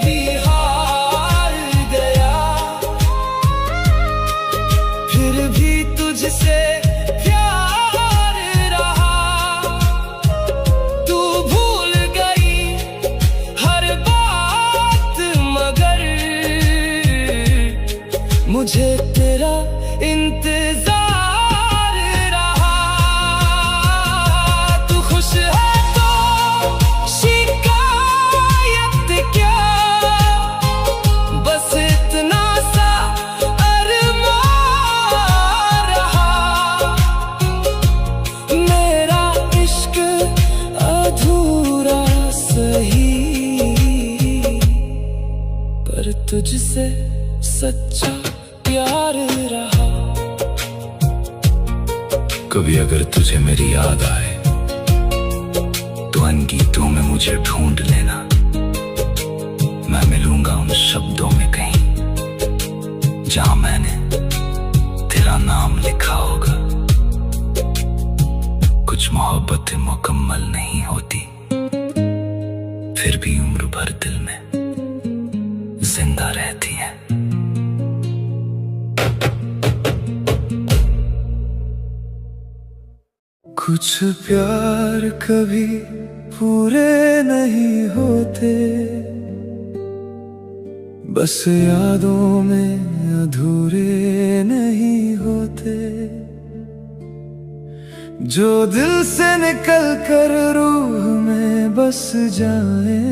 भी हार गया, फिर भी तुझसे प्यार रहा। तू भूल गई हर बात, मगर मुझे तेरा इंतजार रहा। तू खुश है तो शिकायत क्या, बस इतना सा अरमान रहा। मेरा इश्क अधूरा सही, पर तुझसे सच्चा प्यार रहा। कभी अगर तुझे मेरी याद आए तो अनगीतों में मुझे ढूंढ लेना। मैं मिलूंगा उन शब्दों में कहीं जहां मैंने तेरा नाम लिखा होगा। कुछ मोहब्बतें मुकम्मल नहीं होती, फिर भी उम्र भर दिल में जिंदा रहती हैं। कुछ प्यार कभी पूरे नहीं होते, बस यादों में अधूरे नहीं होते। जो दिल से निकल कर रूह में बस जाए,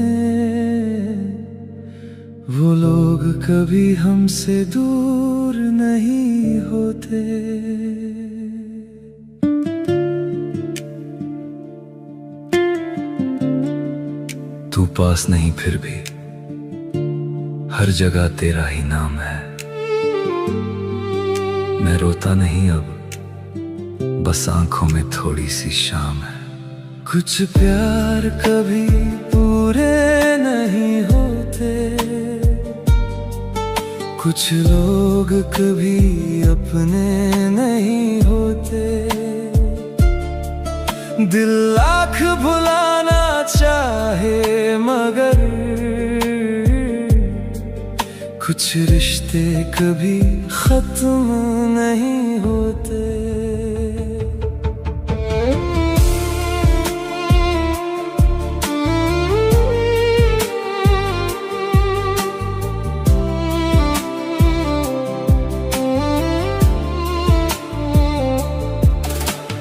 वो लोग कभी हमसे दूर नहीं होते। तू पास नहीं फिर भी हर जगह तेरा ही नाम है। मैं रोता नहीं अब, बस आंखों में थोड़ी सी शाम है। कुछ प्यार कभी पूरे नहीं होते, कुछ लोग कभी अपने नहीं होते। दिल लाख भुलाना चाहे, मगर कुछ रिश्ते कभी खत्म नहीं होते।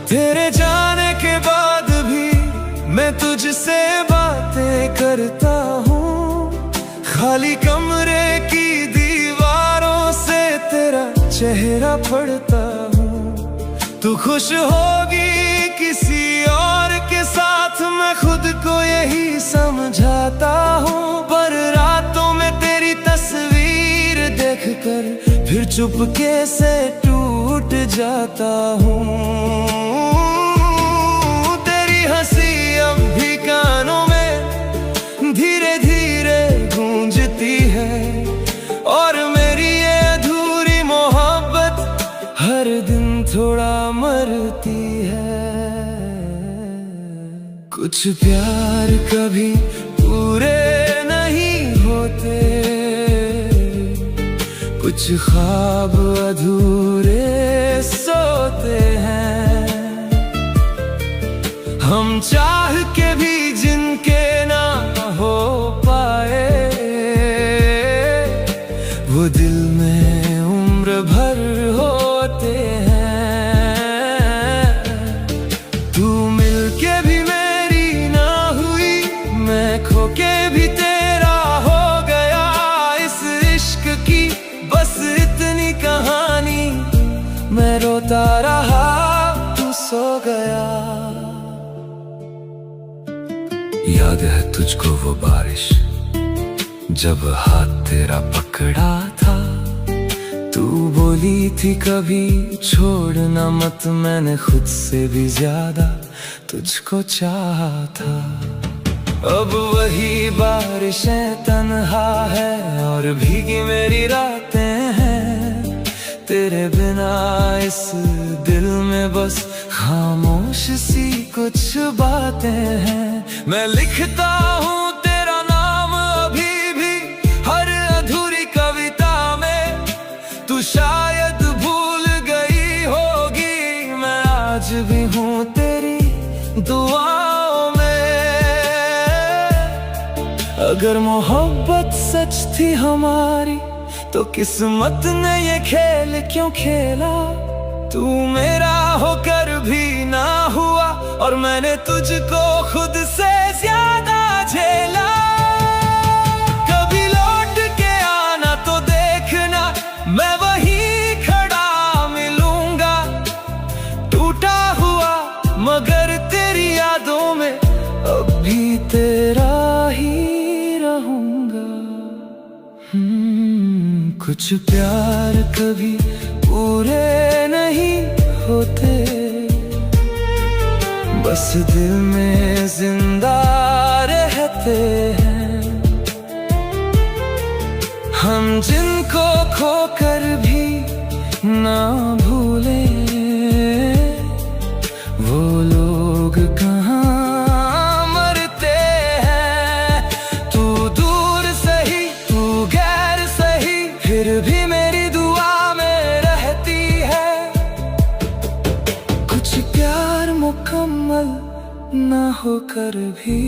तेरे जाने के बाद भी मैं तुझसे बातें करता हूँ। खाली कमरे की दीवारों से तेरा चेहरा पढ़ता हूँ। तू खुश होगी किसी और के साथ, मैं खुद को यही समझाता हूँ। पर रातों में तेरी तस्वीर देखकर फिर चुपके से टूट जाता हूँ। तेरी हंसी अब भी कानों में धीरे धीरे गूंजती है, और मेरी ये अधूरी मोहब्बत हर दिन थोड़ा मरती है। कुछ प्यार कभी पूरे नहीं होते, कुछ ख्वाब अधूरे सोते हैं। हम चाह के भी जिनके ना हो पाए, वो दिल में उम्र भर होते हैं। तू मिलके भी मेरी ना हुई, मैं खो के भी तेरा हो गया। इस इश्क की बस इतनी कहानी, मैं रोता रहा तू सो गया। याद है तुझको वो बारिश जब हाथ तेरा पकड़ा था। तू बोली थी कभी छोड़ना मत, मैंने खुद से भी ज्यादा तुझको चाहा था। अब वही बारिशें तन्हा है और भीगी मेरी रातें हैं। तेरे बिना इस दिल में बस खामोश सी कुछ बातें हैं। मैं लिखता हूँ तेरा नाम अभी भी हर अधूरी कविता में। तू शायद भूल गई होगी, मैं आज भी हूँ तेरी दुआओं में। अगर मोहब्बत सच थी हमारी तो किस्मत ने ये खेल क्यों खेला। तू मेरा होकर भी ना हुआ और मैंने तुझको खुद से ज्यादा झेला। कभी लौट के आना तो देखना, मैं वहीं खड़ा मिलूंगा। टूटा हुआ मगर तेरी यादों में अब भी तेरा ही रहूंगा। कुछ प्यार कभी पूरे नहीं होते, बस दिल में जिंदा रहते हैं। हम जिनको खोकर भी ना भूलें, वो लोग कहाँ मरते हैं। तू दूर सही, तू गैर सही, फिर भी मेरी दुआ में रहती है। कुछ प्यार मुकम्मल ना होकर भी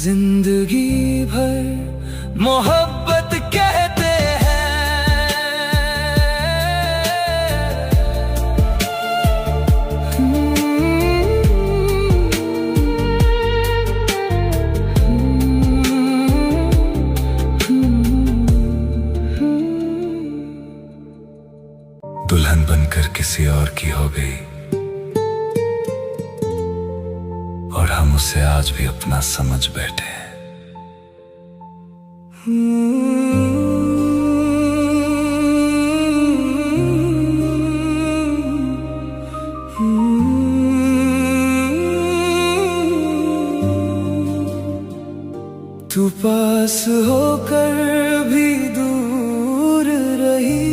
जिंदगी भर मोहब्बत कहते दुल्हन बनकर किसी और की हो गई और हम उसे आज भी अपना समझ बैठे हैं। तू पास होकर भी दूर रही,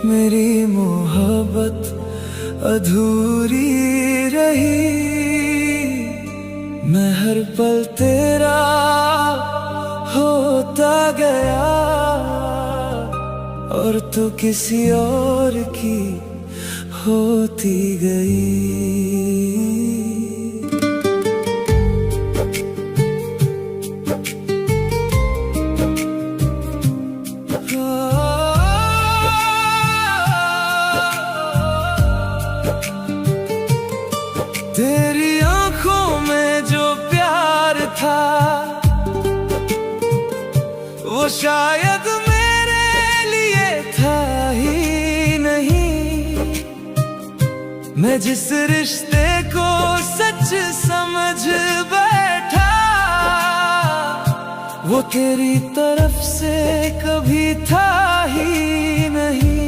मेरी मोहब्बत अधूरी रही। मैं हर पल तेरा होता गया और तू किसी और की होती गई। तेरी आंखों में जो प्यार था वो शायद मेरे लिए था ही नहीं। मैं जिस रिश्ते को सच समझ बैठा वो तेरी तरफ से कभी था ही नहीं।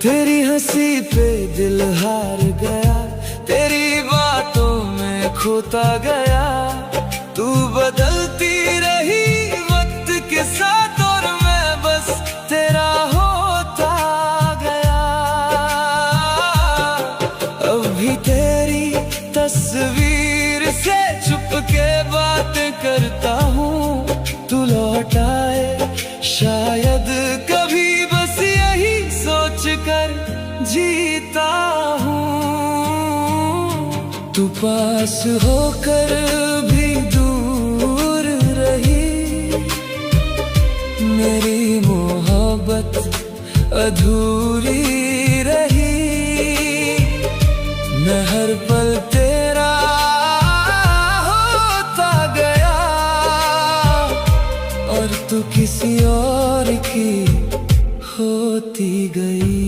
तेरी हंसी पे दिल हार गया, तेरी बातों में खोता गया। तू बदलती रही वक्त के साथ और मैं बस तेरा होता गया। अब भी तेरी तस्वीर से छुप के बातें करता हूँ। तू लौट आए शायद कभी, बस यही सोच कर जीता हूँ। तू पास होकर भी दूर रही, मेरी मोहब्बत अधूरी रही। मैं हर पल तेरा होता गया और तू किसी और की होती गई।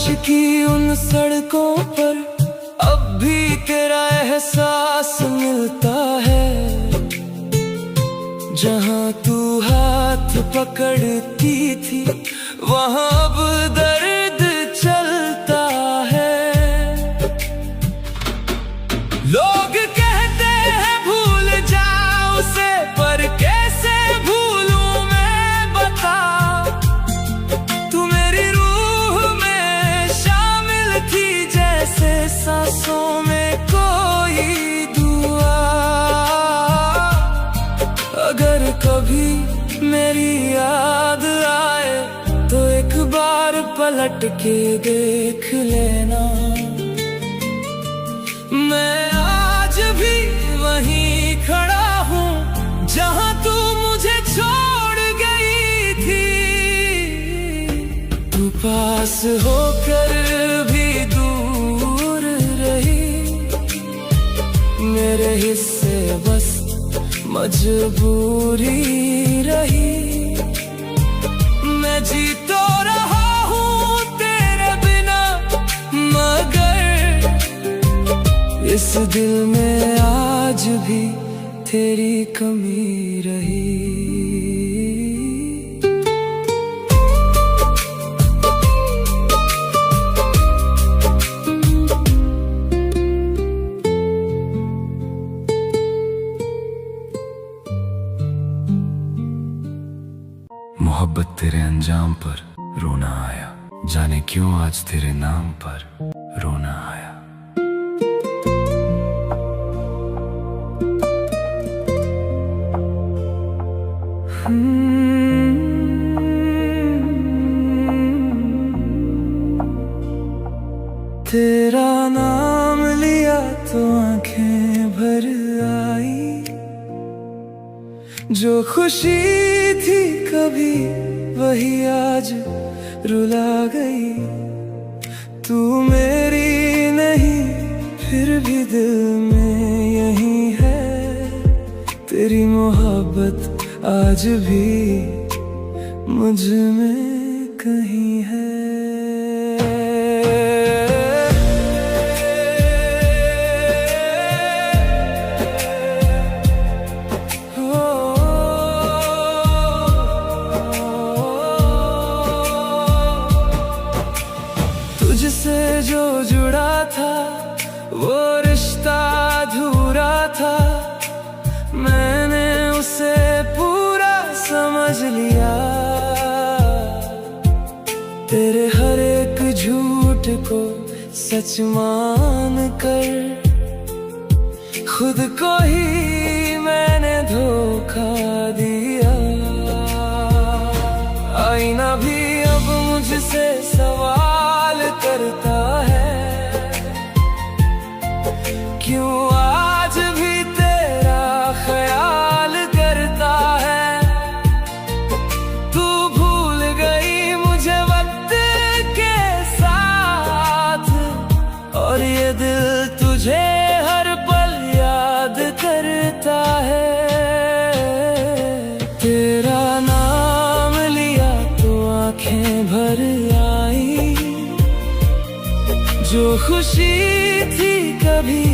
आशिकी उन सड़कों पर अब भी तेरा एहसास मिलता है। जहाँ तू हाथ पकड़ती थी वहाँ अब दर्द चलता है। लोग कहते हैं भूल जाओ उसे, पर कैसे भूलूं मैं बता। तू मेरी रूह में शामिल थी जैसे सांसों में कोई दुआ। अगर कभी मेरी याद आए तो एक बार पलट के देख लेना। मैं आज भी वहीं खड़ा हूँ जहाँ तू मुझे छोड़ गई थी। तू पास होकर भी दूर रही, मेरे हिस्से बस मजबूरी रही। मैं जी तो रहा हूँ तेरे बिना, मगर इस दिल में आज भी तेरी कमी रही। मोहब्बत तेरे अंजाम पर रोना आया, जाने क्यों आज तेरे नाम पर रोना आया। तेरा नाम लिया तो आंखें भर आई। जो खुशी थी कभी वही आज रुला गई। तू मेरी नहीं फिर भी दिल में यही है। तेरी मोहब्बत आज भी मुझ में कहीं है। तुझसे जो जुड़ा था वो रिश्ता अधूरा था। मैंने उसे पूरा समझ लिया। तेरे हर एक झूठ को सच मान कर खुद को ही मैंने धोखा दिया। आईना भी अब मुझसे सवाल करता है, क्यों आज भी तेरा ख्याल करता है। तू भूल गई मुझे वक्त के साथ, और ये दिल तुझे हर पल याद करता है। तेरा नाम लिया तो आंखें भर आई। जो खुशी थी कभी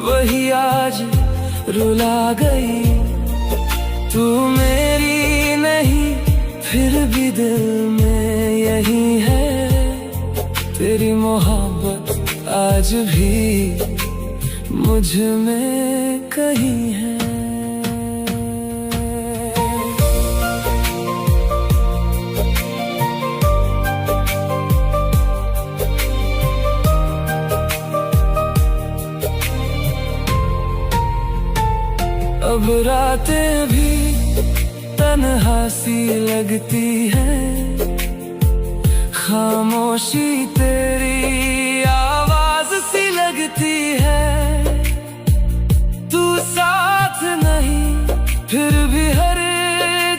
वही आज रुला गई। तू मेरी नहीं फिर भी दिल में यही है। तेरी मोहब्बत आज भी मुझ में कहीं है। अब रातें भी तन्हा सी लगती है। खामोशी तेरी आवाज सी लगती है। तू साथ नहीं फिर भी हर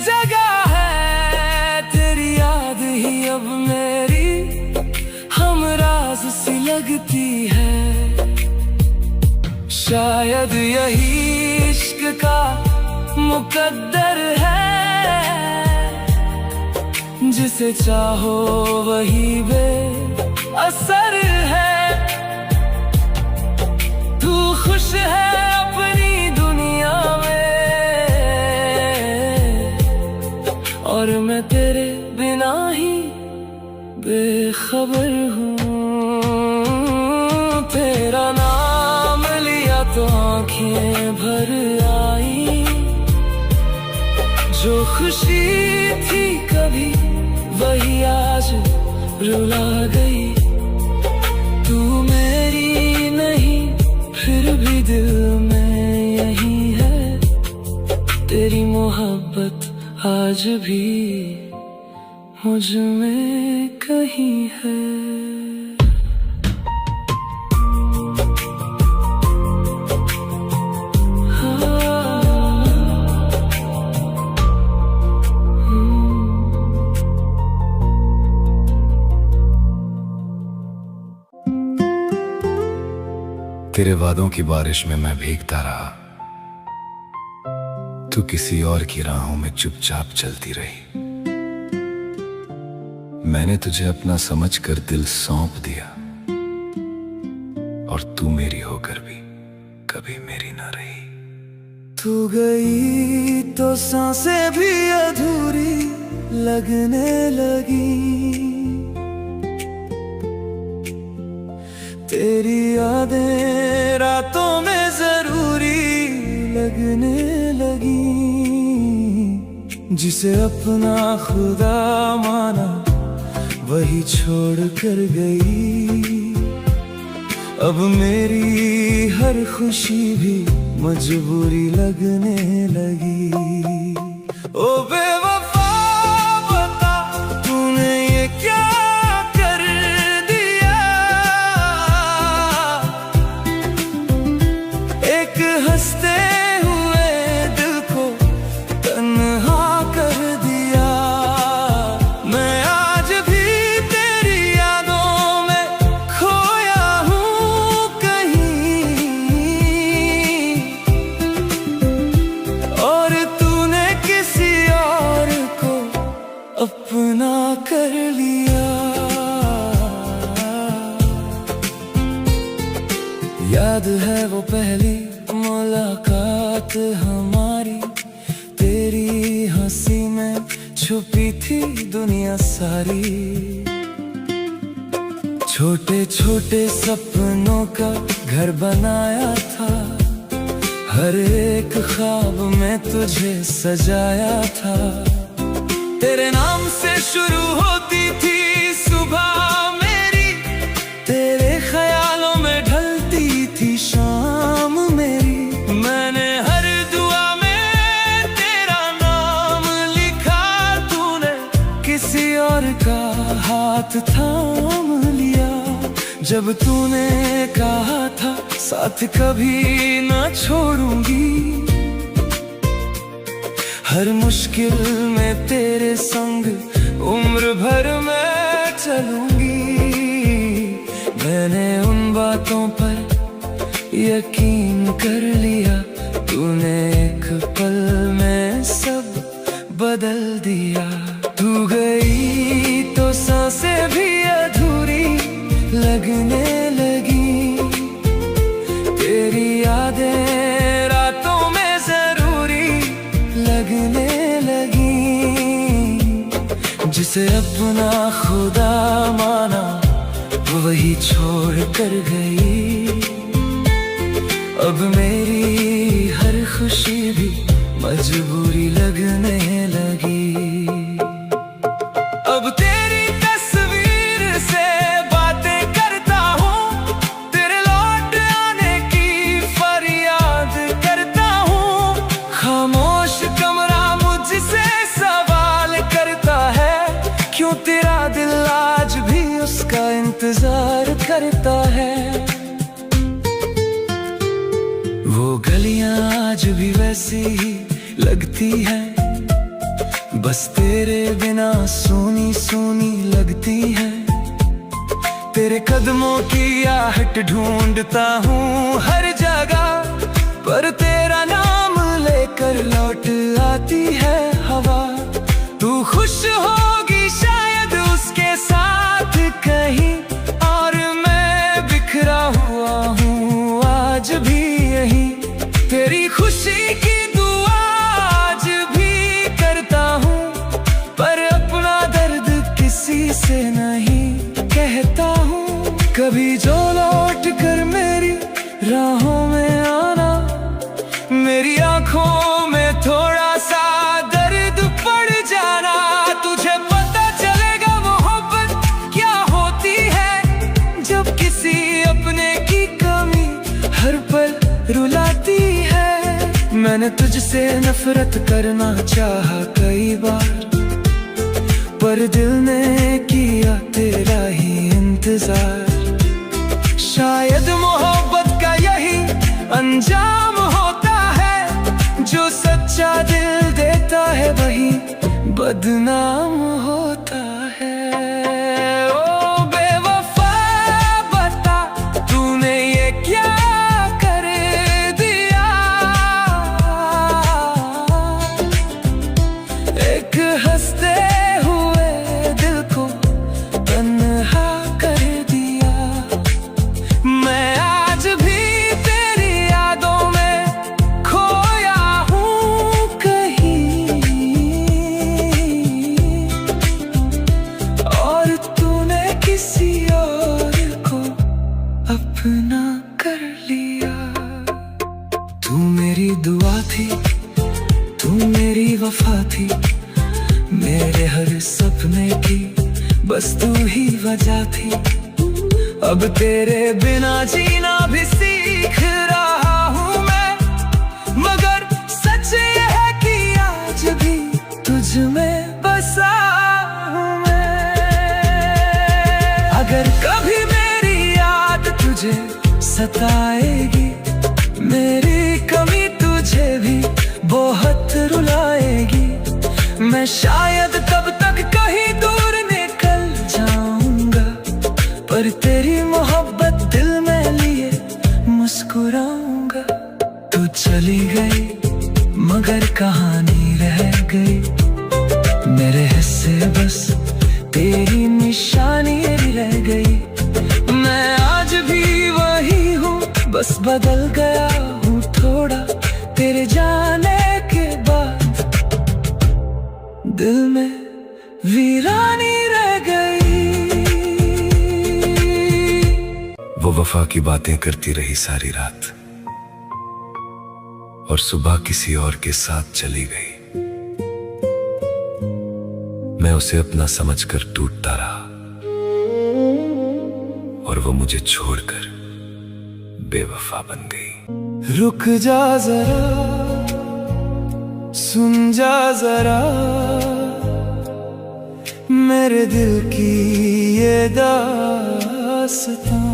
जगह है। तेरी याद ही अब मेरी हमराज सी लगती है। शायद यही इश्क का मुकद्दर है। जिसे चाहो वही असर है। तू खुश है अपनी दुनिया में और मैं तेरे बिना ही बेखबर हूँ। तेरा नाम लिया तो आंखें भर आई, जो खुशी थी कभी वही आज रुला गई। तू मेरी नहीं फिर भी दिल में यही है, तेरी मोहब्बत आज भी मुझ में कहीं है। तेरे वादों की बारिश में मैं भीगता रहा, तू किसी और की राहों में चुपचाप चलती रही। मैंने तुझे अपना समझकर दिल सौंप दिया और तू मेरी होकर भी कभी मेरी ना रही। तू गई तो सांसें भी अधूरी लगने लगी, तेरी यादें रातों में जरूरी लगने लगी। जिसे अपना खुदा माना वही छोड़ कर गई, अब मेरी हर खुशी भी मजबूरी लगने लगी। ओ बेवफा बता तूने ये क्या कर दिया, एक हंसते हुए दिल को तन्हा कर दिया। मैं आज भी तेरी यादों में खोया हूँ कहीं, और तूने किसी और को अपना कर लिया। याद है वो पहली मुलाकात हमारी, तेरी हंसी में छुपी थी दुनिया सारी। छोटे छोटे सपनों का घर बनाया था, हर एक ख्वाब में तुझे सजाया था। तेरे नाम से शुरू होती थी सुबह मेरी, तेरे ख्यालों में ढलती थी शाम मेरी। मैंने हर दुआ में तेरा नाम लिखा, तूने किसी और का हाथ थाम लिया। जब तूने कहा था साथ कभी ना छोड़ूंगी, हर मुश्किल में तेरे संग उम्र भर मैं चलूंगी। मैंने उन बातों पर यकीन कर लिया, तूने एक पल में सब बदल दिया। तू गई तो सांसें भी अधूरी लगने लगी, तेरी यादें रातों में जरूरी लगने लगी। जिसे अपना खुदा माना वही छोड़ कर गई, अब मेरी हर खुशी भी मजबूरी लगने लगी। अब तेरी तस्वीर से बातें करता हूँ, तेरे लौट आने की फरियाद करता हूँ। खामोश कमरा मुझसे सवाल करता है, क्यों तेरा दिल आज भी उसका इंतजार करता है। वो गलियां आज भी वैसी ही लगती है, बस तेरे बिना सूनी सूनी लगती है। तेरे कदमों की आहट ढूंढता हूँ हर जगह, पर तेरा नाम लेकर लौट आती है हवा। तू खुश होगी शायद उसके साथ कहीं तुझसे नहीं कहता हूँ कभी जो लौट कर मेरी राहों में आना। मेरी आंखों में थोड़ा सा दर्द पड़ जाना। तुझे पता चलेगा मोहब्बत क्या होती है, जब किसी अपने की कमी हर पल रुलाती है। मैंने तुझसे नफरत करना चाहा कई बार, पर दिल ने किया तेरा ही इंतजार। शायद मोहब्बत का यही अंजाम होता है, जो सच्चा दिल देता है वही बदनाम होता है। ओ बेवफा बता तूने ये क्या कर दिया। एक हंसते हुए दिल को तन्हा कर दिया। मैं आज भी तेरी यादों में खोया हूँ कहीं, और तूने किसी और को अपना कर लिया। तू मेरी दुआ थी, तू मेरी वफा थी, मेरे हर सपने की बस तू ही वजह थी। अब तेरे बिना जीना भी सीख रहा हूँ मैं, मगर सच ये है कि आज भी तुझ में बसा हूँ मैं। अगर कभी मेरी याद तुझे सताएगी, मेरी कमी तुझे भी बहुत रुलाएगी। मैं शायद तब तक कहीं दूर निकल जाऊंगा, पर तेरी मोहब्बत दिल में लिए मुस्कुराऊंगा। तू चली गई मगर कहानी रह गई, मेरे हिस्से बस तेरी निशानी रह गई। मैं आज भी वही हूँ, बस बदल गया हूँ थोड़ा। तेरे जाने के बाद दिल में वीरानी रह गई। वो वफा की बातें करती रही सारी रात, और सुबह किसी और के साथ चली गई। मैं उसे अपना समझकर टूटता रहा, और वो मुझे छोड़कर बेवफा बन गई। रुक जा जरा, सुन जा जरा, मेरे दिल की ये दास्तां।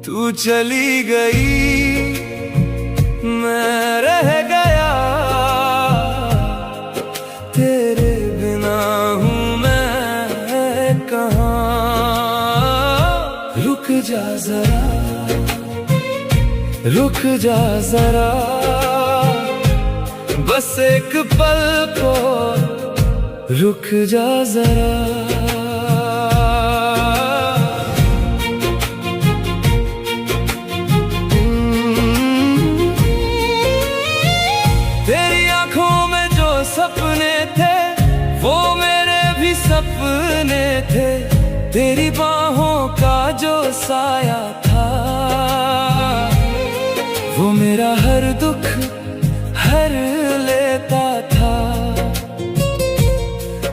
तू चली गई, मैं रह गया, तेरे बिना हूँ मैं कहाँ। रुक जा जरा, रुक जा जरा, बस एक पल को रुक जा जरा। तेरी आंखों में जो सपने थे वो मेरे भी सपने थे। तेरी बाहों का जो साया था वो मेरा हर दुख हर लेता था।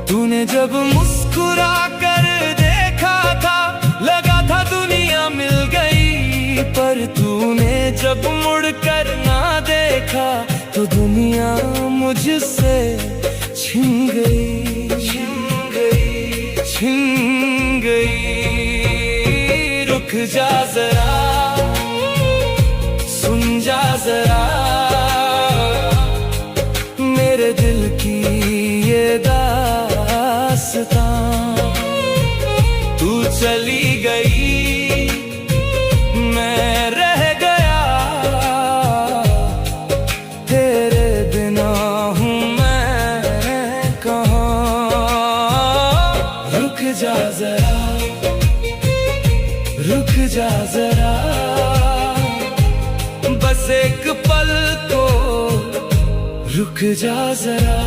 तूने जब मुस्कुरा कर देखा था लगा था दुनिया मिल गई, पर तूने जब मुड़ कर ना देखा तो दुनिया मुझसे छिन गई, छिन गई, छिन गई। रुक जा जरा, सुन जा जरा, मेरे दिल की ये दास्तां। तू चली गई, मैं रह गया, तेरे बिना हूँ मैं कहाँ। रुक जा जरा, रुक जा जरा, बस एक पल को रुक जा जरा।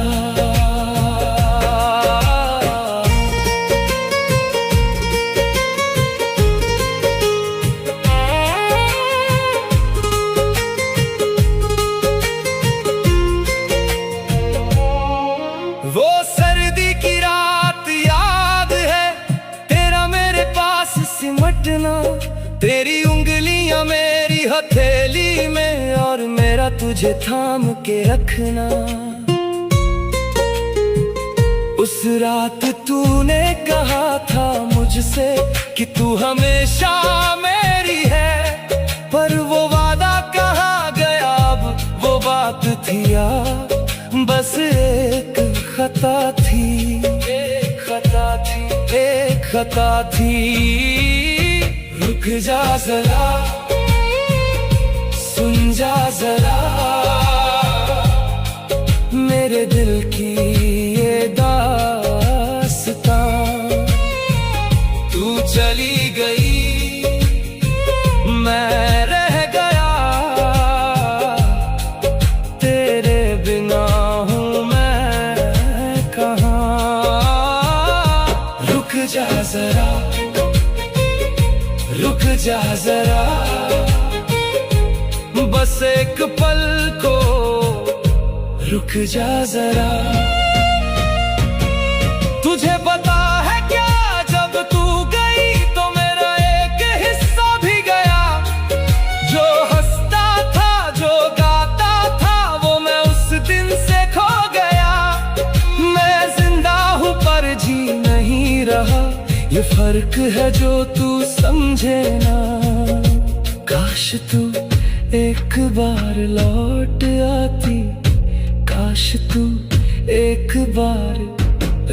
तेरी उंगलियां मेरी हथेली में और मेरा तुझे थाम के रखना। उस रात तूने कहा था मुझसे कि तू हमेशा मेरी है, पर वो वादा कहाँ गया अब वो बात थी यार, बस एक खता थी, एक खता थी, एक खता थी। रुक जा जरा, सुन जा जरा, मेरे दिल की ये दास्तां। तू चली गई, मैं रह गया, तेरे बिना हूँ मैं कहाँ। रुक जा जरा, रुक जा जरा, बस एक पल को रुक जा जरा। तुझे पता है क्या, जब तू गई तो मेरा एक हिस्सा भी गया। जो हंसता था, जो गाता था, वो मैं उस दिन से खो गया। मैं जिंदा हूँ पर जी नहीं रहा, ये फर्क है जो तू समझे ना। काश तू एक बार लौट आती, काश तू एक बार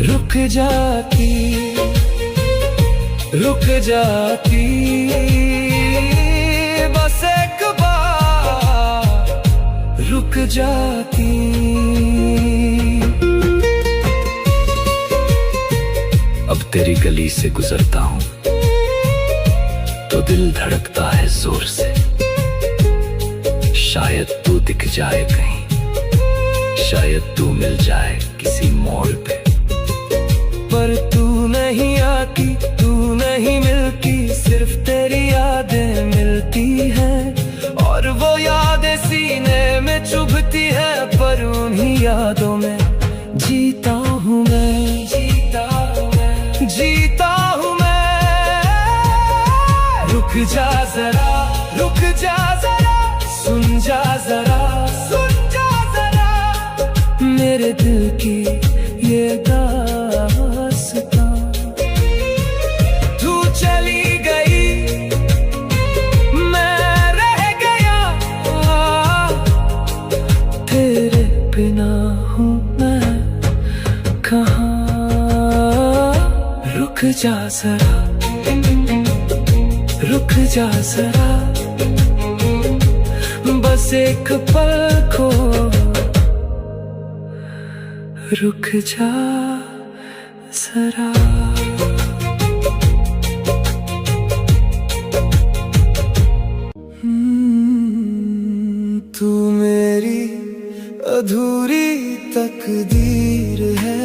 रुक जाती, रुक जाती, बस एक बार रुक जाती। अब तेरी गली से गुजरता हूँ तो दिल धड़कता है जोर से। शायद तू दिख जाए कहीं, शायद तू मिल जाए किसी मोड़ पे, पर तू नहीं आती, तू नहीं मिलती, सिर्फ तेरी यादें मिलती हैं। और वो यादें सीने में चुभती है, पर उन्हीं यादों में जीता हूँ मैं, जीता हूँ मैं, जीता हूँ मैं। रुक जा जरा, रुक जा जरा, सुन जा जरा, सुन जा जरा, मेरे दिल की ये दास्तां। तू चली गई, मैं रह गया, तेरे बिना हूँ मैं कहाँ। रुक जा जरा, रुक जा जरा, बस एक पल को रुक जा जरा। तू मेरी अधूरी तकदीर है,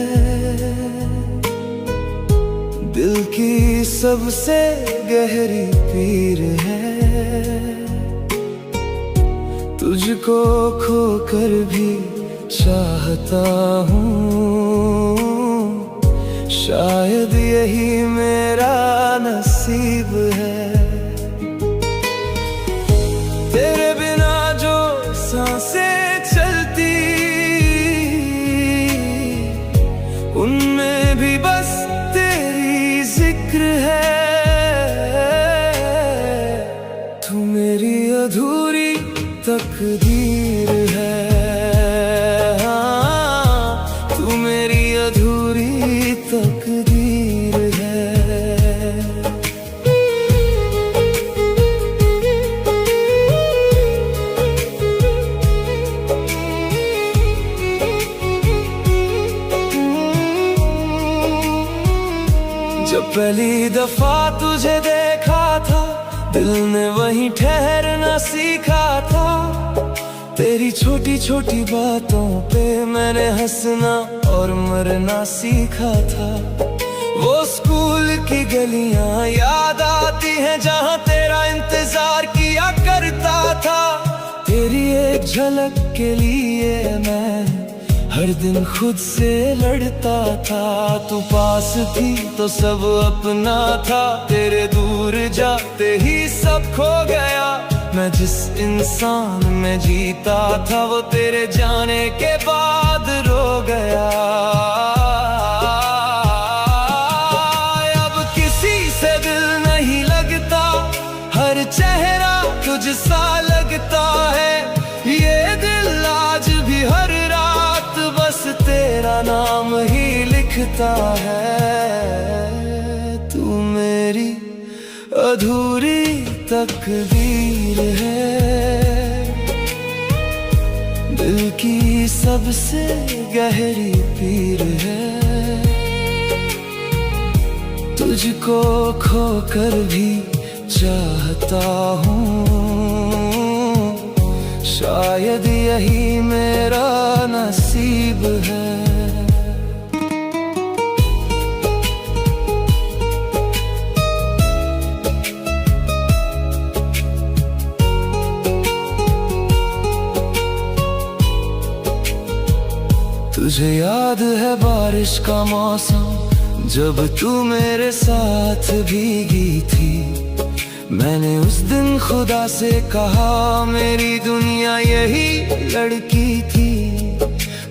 दिल की सबसे गहरी पीर है। तुझको खोकर भी चाहता हूँ, शायद यही मेरा नसीब है। तेरे बिना जो सांसें चलती, उनमें भी बस तेरी जिक्र है। तू मेरी अधूरी तकदीर है, हाँ, तू मेरी अधूरी तकदीर है। जब पहली दफा तुझे देखा था, दिल ने वहीं ठहरना सीखा था। तेरी छोटी छोटी बातों पे मैंने हंसना और मरना सीखा था। वो स्कूल की गलियां याद आती हैं जहां तेरा इंतजार किया करता था। तेरी एक झलक के लिए मैं हर दिन खुद से लड़ता था, तू पास थी तो सब अपना था, तेरे दूर जाते ही सब खो गया। मैं जिस इंसान में जीता था वो तेरे जाने के बाद रो गया। अब किसी से दिल नहीं लगता, हर चेहरा तुझसा लगता है। ये दिल आज भी हर रात बस तेरा नाम ही लिखता है। तू मेरी अधूरी तकदीर है, दिल की सबसे गहरी पीर है। तुझको खोकर भी चाहता हूँ, शायद यही मेरा नसीब है। तुझे याद है बारिश का मौसम, जब तू मेरे साथ भीगी थी। मैंने उस दिन खुदा से कहा मेरी दुनिया यही लड़की थी,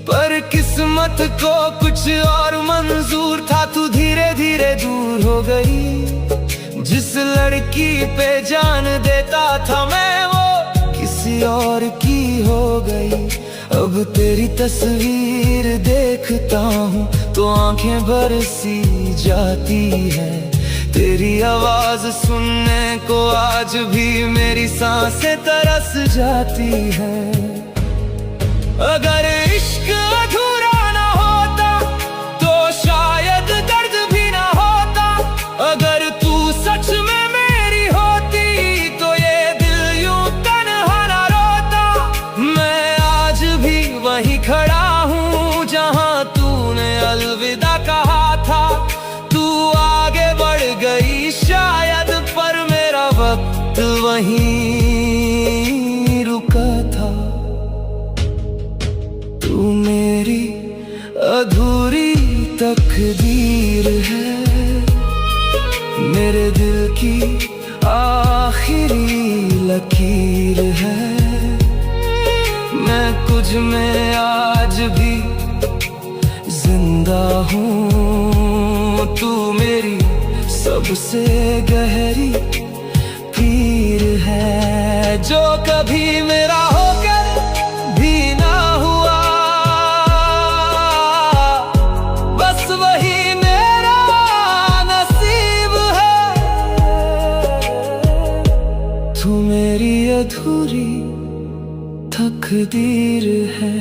पर किस्मत को कुछ और मंजूर था। तू धीरे धीरे दूर हो गई, जिस लड़की पे जान देता था मैं वो किसी और की हो गई। अब तेरी तस्वीर देखता हूँ तो आंखें बरसी जाती है। तेरी आवाज सुनने को आज भी मेरी सांसें तरस जाती है। अगर इश्क अधूरा ना होता तो शायद दर्द भी ना होता। अगर तू सच में मेरी होती तो ये दिल यूं तन्हा ना रोता। मैं आज भी वहीं खड़ा हूँ जहाँ तूने अलविदा कहा था। तू आगे बढ़ गई शायद, पर मेरा वक्त वहीं रुका था। तू मेरी अधूरी तकदीर है, मेरे दिल की आखिरी लकीर है। मैं कुछ में आज भी जिंदा हूँ, तू मेरी सबसे गहरी पीर है। जो कभी मेरा होकर भी ना हुआ, बस वही मेरा नसीब है। तू मेरी अधूरी तकदीर है।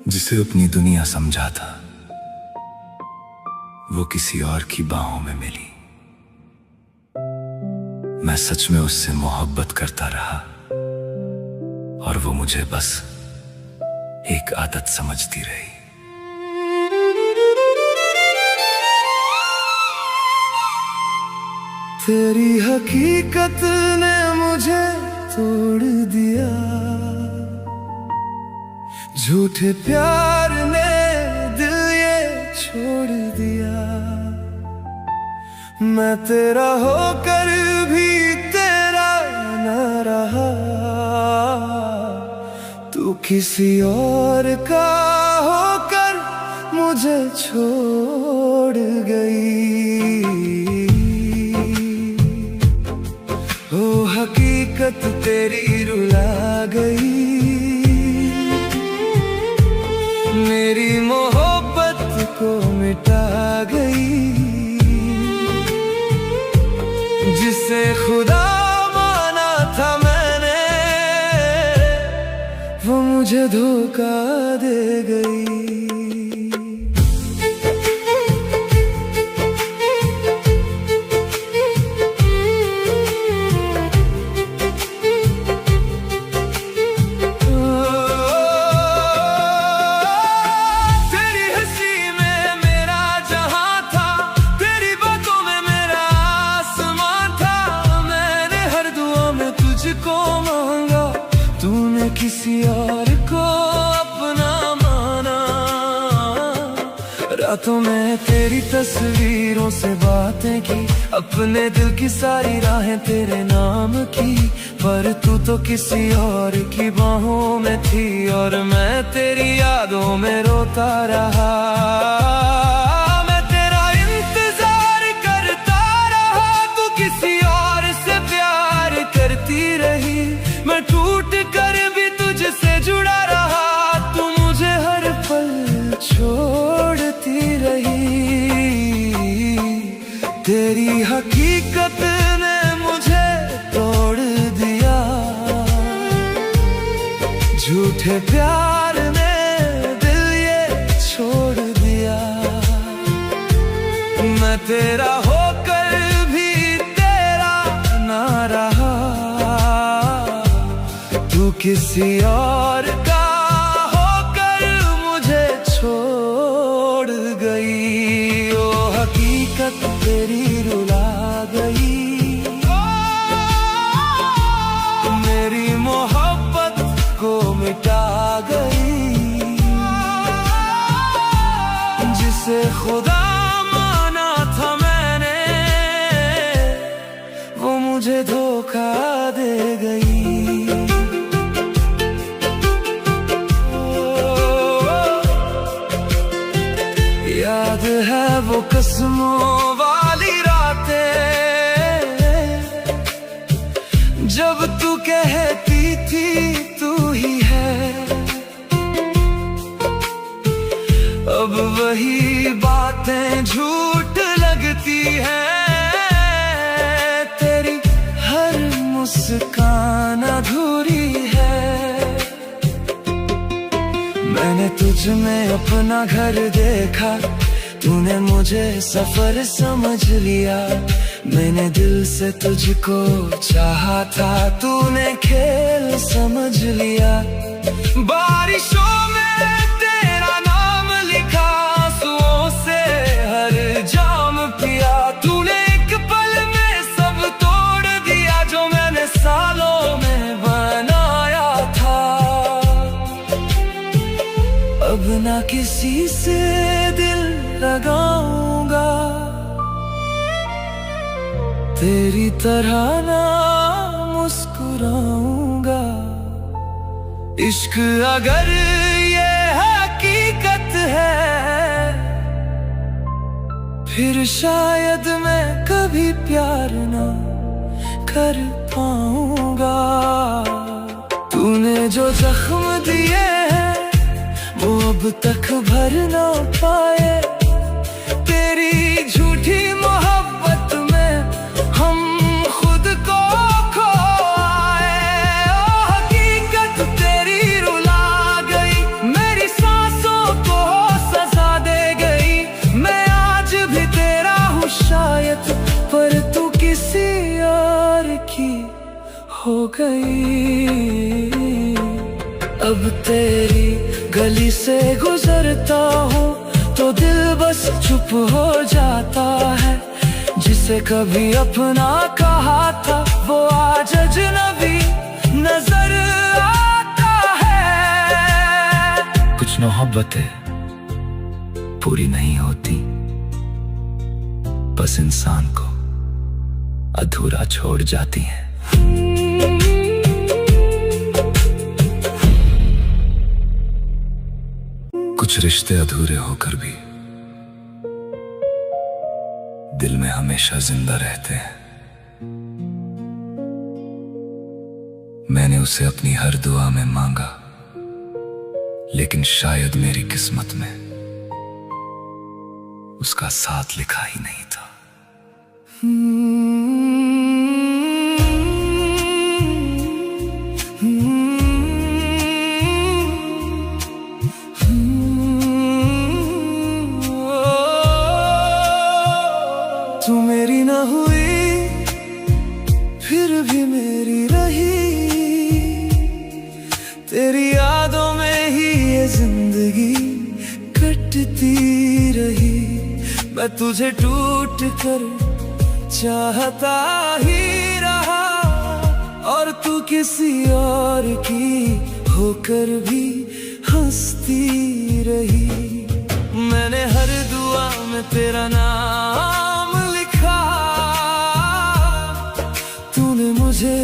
जिसे अपनी दुनिया समझा था वो किसी और की बाहों में मिली। मैं सच में उससे मोहब्बत करता रहा और वो मुझे बस एक आदत समझती रही। तेरी हकीकत ने मुझे तोड़ दिया, झूठे प्यार ने दिल ये छोड़ दिया। मैं तेरा होकर भी तेरा न रहा, तू किसी और का होकर मुझे छोड़ गई। ओ हकीकत तेरी रुला गई, मेरी मोहब्बत को मिटा गई। जिसे खुदा माना था मैंने, वो मुझे धोखा दे गई। तूने किसी और को अपना माना। रातों में तेरी तस्वीरों से बातें की, अपने दिल की सारी राहें तेरे नाम की। पर तू तो किसी और की बाहों में थी और मैं तेरी यादों में रोता रहा। मैं तेरा इंतजार करता रहा, तू किसी और से प्यार करती रही। मैं टूट कर भी तुझसे जुड़ा रहा, तू मुझे हर पल छोड़ती रही। तेरी हकीकत ने मुझे तोड़ दिया, झूठे प्यार ने दिल ये छोड़ दिया। मैं तेरा होकर भी तेरा ना रहा, तू किसी और का होकर मुझे छोड़ गई। ओ हकीकत तेरी रुला गई, मेरी मोहब्बत को मिटा गई। जिसे खुदा माना था मैंने, वो मुझे धोखा दे गई। याद है वो कसमों वाली रातें, जब तू कहती थी तू ही है। अब वही बातें झूठ लगती हैं, तेरी हर मुस्कान अधूरी है। मैंने तुझ में अपना घर देखा, तूने मुझे सफर समझ लिया। मैंने दिल से तुझको चाहा था, तूने खेल समझ लिया। बारिशों में तेरा नाम लिखा, आंसुओं से हर जाम पिया। तूने एक पल में सब तोड़ दिया, जो मैंने सालों में बनाया था। अब ना किसी से दिल लगाऊंगा, तेरी तरह ना मुस्कुराऊंगा। इश्क अगर ये हकीकत है, फिर शायद मैं कभी प्यार ना कर पाऊंगा। तूने जो जख्म दिए हैं, वो अब तक भर ना पाए। तेरी झूठी मोहब्बत में हम खुद को खो आए। ओ हकीकत तेरी रुला गई, मेरी सांसों को सजा दे गई। मैं आज भी तेरा हूँ शायद, पर तू किसी और की हो गई। अब तेरी गली से गुजरता हूँ तो दिल बस चुप हो जाता है। जिसे कभी अपना कहा था, वो आज अजनबी नजर आता है। कुछ मोहब्बतें पूरी नहीं होती, बस इंसान को अधूरा छोड़ जाती हैं। कुछ रिश्ते अधूरे होकर भी दिल में हमेशा जिंदा रहते हैं। मैंने उसे अपनी हर दुआ में मांगा, लेकिन शायद मेरी किस्मत में उसका साथ लिखा ही नहीं था। तू मेरी ना हुई, फिर भी मेरी रही। तेरी यादों में ही ये जिंदगी कटती रही। मैं तुझे टूट कर चाहता ही रहा, और तू किसी और की होकर भी हंसती रही। मैंने हर दुआ में तेरा नाम लिखा, तूने मुझे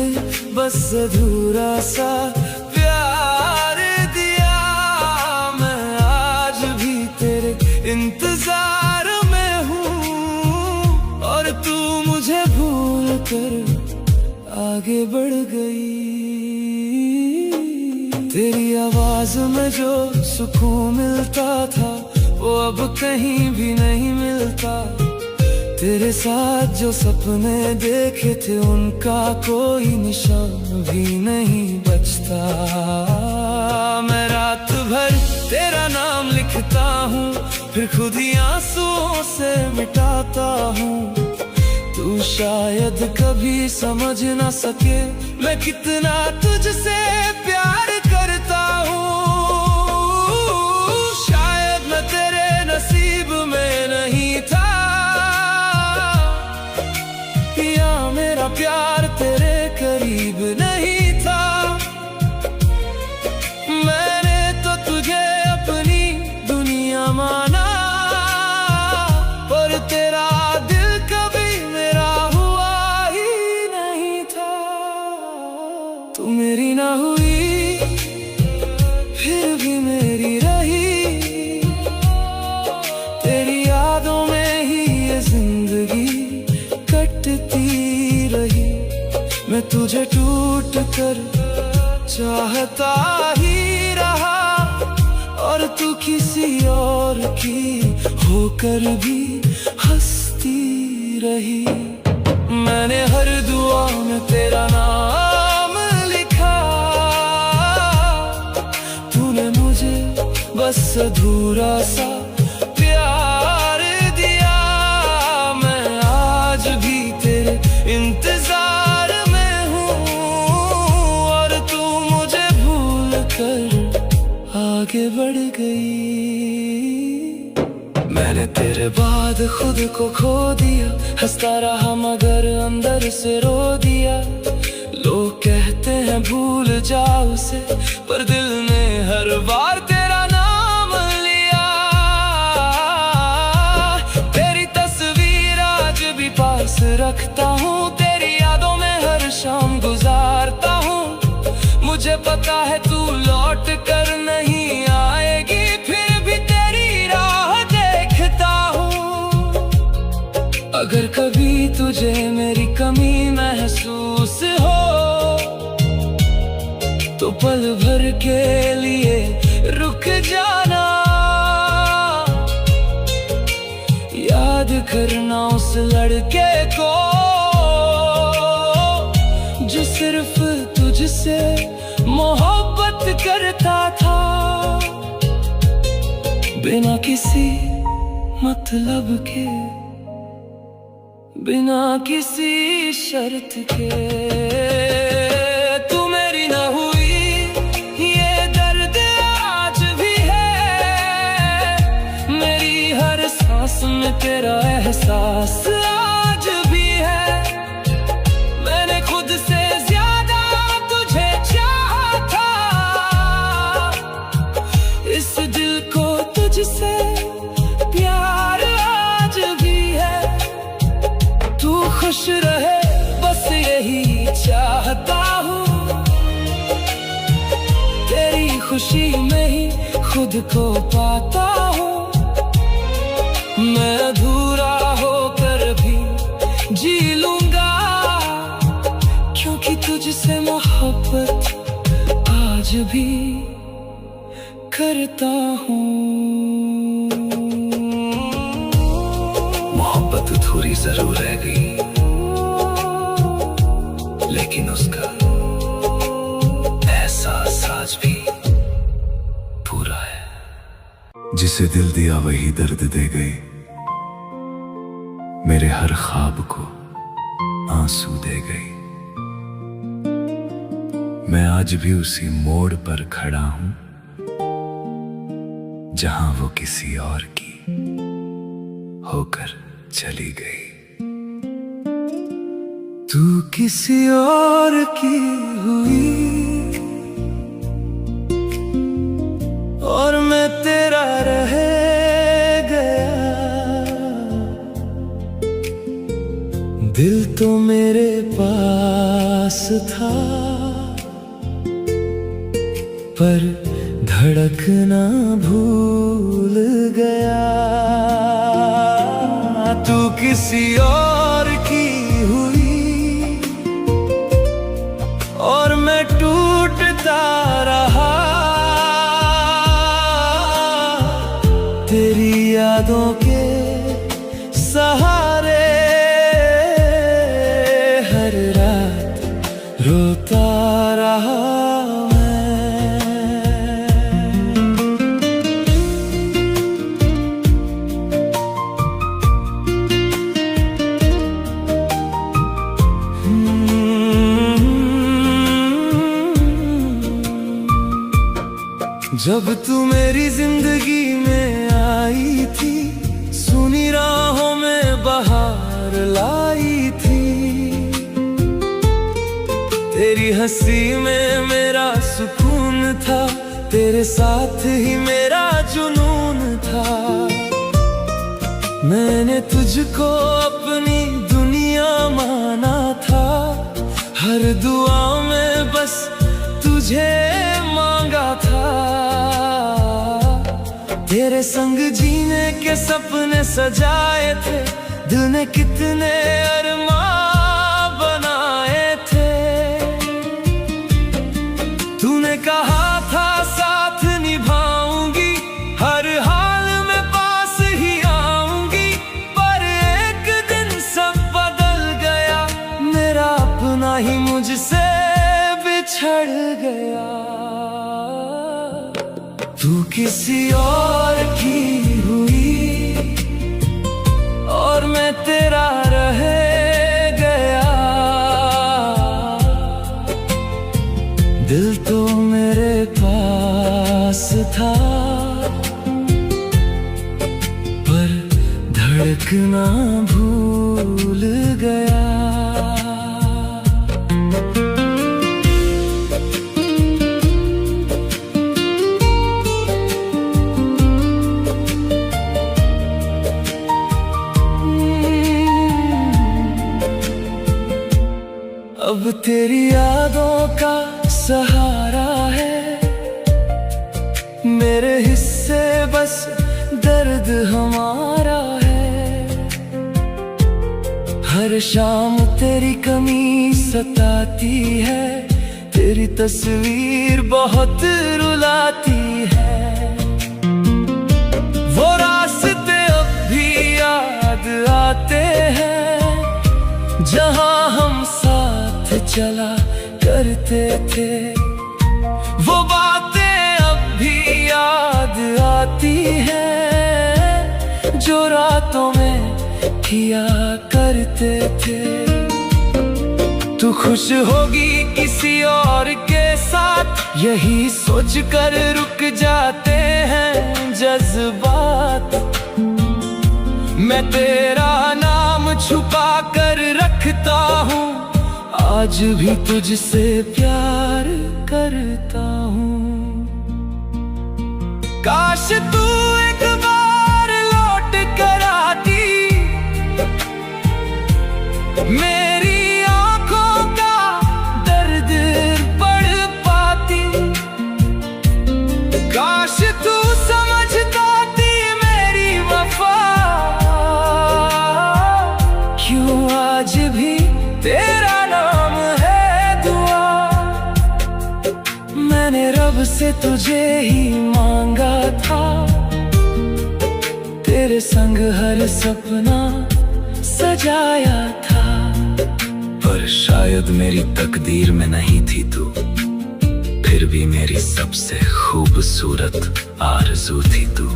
बस अधूरा सा प्यार दिया। मैं आज भी तेरे इंतजार में हूँ और तू मुझे भूल कर आगे बढ़ गई। तेरी आवाज में जो सुकून मिलता था वो अब कहीं भी नहीं मिलता। तेरे साथ जो सपने देखे थे उनका कोई निशान भी नहीं बचता। मैं रात भर तेरा नाम लिखता हूँ, फिर खुद ही आंसुओं से मिटाता हूँ। तू शायद कभी समझ ना सके मैं कितना तुझसे प्यार करता हूँ। शायद मैं तेरे नसीब में नहीं था, या मेरा प्यार तेरे करीब नहीं था। मैंने तो तुझे अपनी दुनिया माना, पर तेरा दिल कभी मेरा हुआ ही नहीं था। तू मेरी ना हुई फिर भी मेरी रही, तेरी यादों में ही ये जिंदगी कटती रही। मैं तुझे टूट कर चाहता ही रहा और तू किसी और की होकर भी हंसती रही। मैंने हर दुआ में तेरा नाम लिखा, तूने मुझे बस अधूरा सा प्यार दिया। मैं आज भी तेरे इंतजार में हूँ और तू मुझे भूल कर आगे बढ़ गई। मैंने तेरे बाद खुद को खो दिया, हंसता रहा मगर अंदर से रो दिया। लोग कहते हैं भूल जाओ उसे, पर दिल ने हर बार तेरा नाम लिया। तेरी तस्वीर आज भी पास रखता हूँ, तेरी यादों में हर शाम गुजारता हूँ। मुझे पता है तू लौट कर नहीं आएगी, फिर भी तेरी राह देखता हूँ। अगर कभी तुझे मेरी कमी महसूस हो तो पल भर के लिए रुक जाना। याद करना उस लड़के को जो सिर्फ तुझसे मोहब्बत करता था, बिना किसी मतलब के, बिना किसी शर्त के। तू मेरी ना हुई ये दर्द आज भी है, मेरी हर सांस में तेरा एहसास आज भी है। मैंने खुद से ज्यादा तुझे चाहा था, इस दिल को तुझसे प्यार आज भी है। तू खुश रहे बस यही चाहता हूँ, तेरी खुशी में ही खुद को पाता हूँ। मैं अधूरा होकर भी जी लूंगा, क्योंकि तुझसे मोहब्बत आज भी करता हूँ। मोहब्बत अधूरी जरूर रह गई, लेकिन उसका एहसास आज भी पूरा है। जिसे दिल दिया वही दर्द दे गई, मेरे हर ख्वाब को आंसू दे गई। मैं आज भी उसी मोड़ पर खड़ा हूं जहां वो किसी और की होकर चली गई। तू किसी और की हुई तो मेरे पास था, पर धड़कना भूल गया। तू किसी और की हुई और मैं टूटता रहा। तेरी यादों के सहारे हर रात रोता रहा। जब तू मेरी जिंदगी में आई थी, सुनी राहों में बहार लाई थी। तेरी हंसी में मेरा सुकून था, तेरे साथ ही मेरा जुनून था। मैंने तुझको अपनी दुनिया माना था, हर दुआ में बस तुझे मांगा था। तेरे संग जीने के सपने सजाए थे, दिल ने कितने अरमान बनाए थे। तूने कहा था साथ निभाऊंगी, हर हाल में पास ही आऊंगी। पर एक दिन सब बदल गया, मेरा अपना ही मुझसे बिछड़ गया। तू किसी और की हुई और मैं तेरा रह गया। दिल तो मेरे पास था, पर धड़कना भूल गया। अब तेरी यादों का सहारा है, मेरे हिस्से बस दर्द हमारा है। हर शाम तेरी कमी सताती है, तेरी तस्वीर बहुत रुलाती है। वो रास्ते अब भी याद आते हैं, जहां हम चला करते थे। वो बातें अब भी याद आती हैं, जो रातों में किया करते थे। तू खुश होगी किसी और के साथ, यही सोच कर रुक जाते हैं जज्बात। मैं तेरा नाम छुपा कर रखता हूँ, आज भी तुझसे प्यार करता हूँ। काश तू एक बार लौट कर आती, मेरी आंखों का दर्द पढ़ पाती। काश तू समझती मेरी वफा, क्यों आज भी तेरा रब से तुझे ही मांगा था। तेरे संग हर सपना सजाया था, पर शायद मेरी तकदीर में नहीं थी तू, फिर भी मेरी सबसे खूबसूरत आरज़ू थी तू।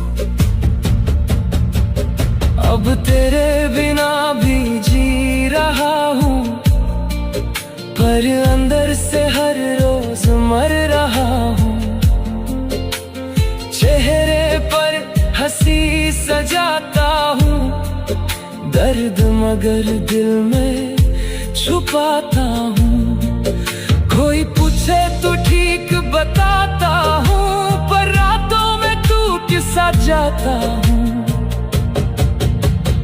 अब तेरे बिना भी जी रहा हूँ, पर अंदर से हर रोज मर रहा हूँ। चेहरे पर हंसी सजाता हूँ, दर्द मगर दिल में छुपाता हूँ। कोई पूछे तो ठीक बताता हूँ, पर रातों में टूट सा जाता हूँ।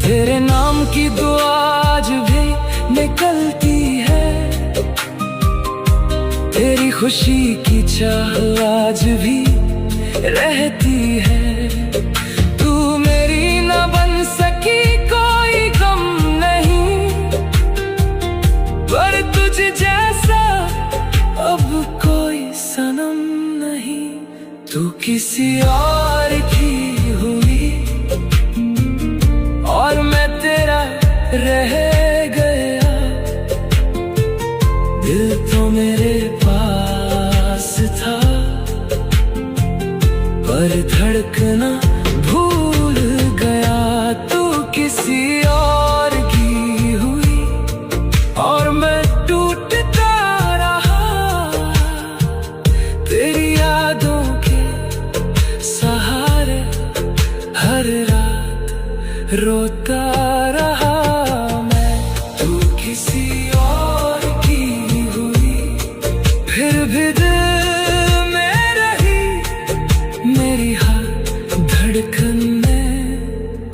तेरे नाम की दुआ आज भी निकलती है, तेरी खुशी की चाह आज भी रहती है। तू मेरी न बन सकी कोई गम नहीं, पर तुझ जैसा अब कोई सनम नहीं। तू किसी और की हुई और मैं तेरा रह गया। दिल तो मेरे पास था, पर धड़कना भूल गया। तू किसी और की हुई और मैं टूटता रहा, तेरी यादों के सहारे हर रात रोता रहा मैं। तू किसी और की हुई, फिर भी दिल में रही मेरी हर धड़कन में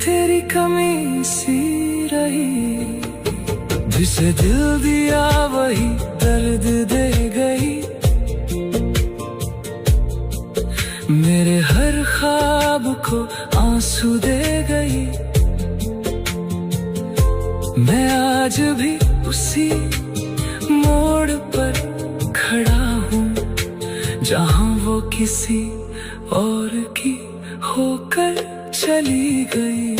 तेरी कमी सी रही। जिसे दिल दिया वही दर्द दे गई, मेरे हर ख्वाब को आंसू दे गई। मैं आज भी उसी मोड़ पर खड़ा हूँ, जहाँ वो किसी और की होकर चली गई।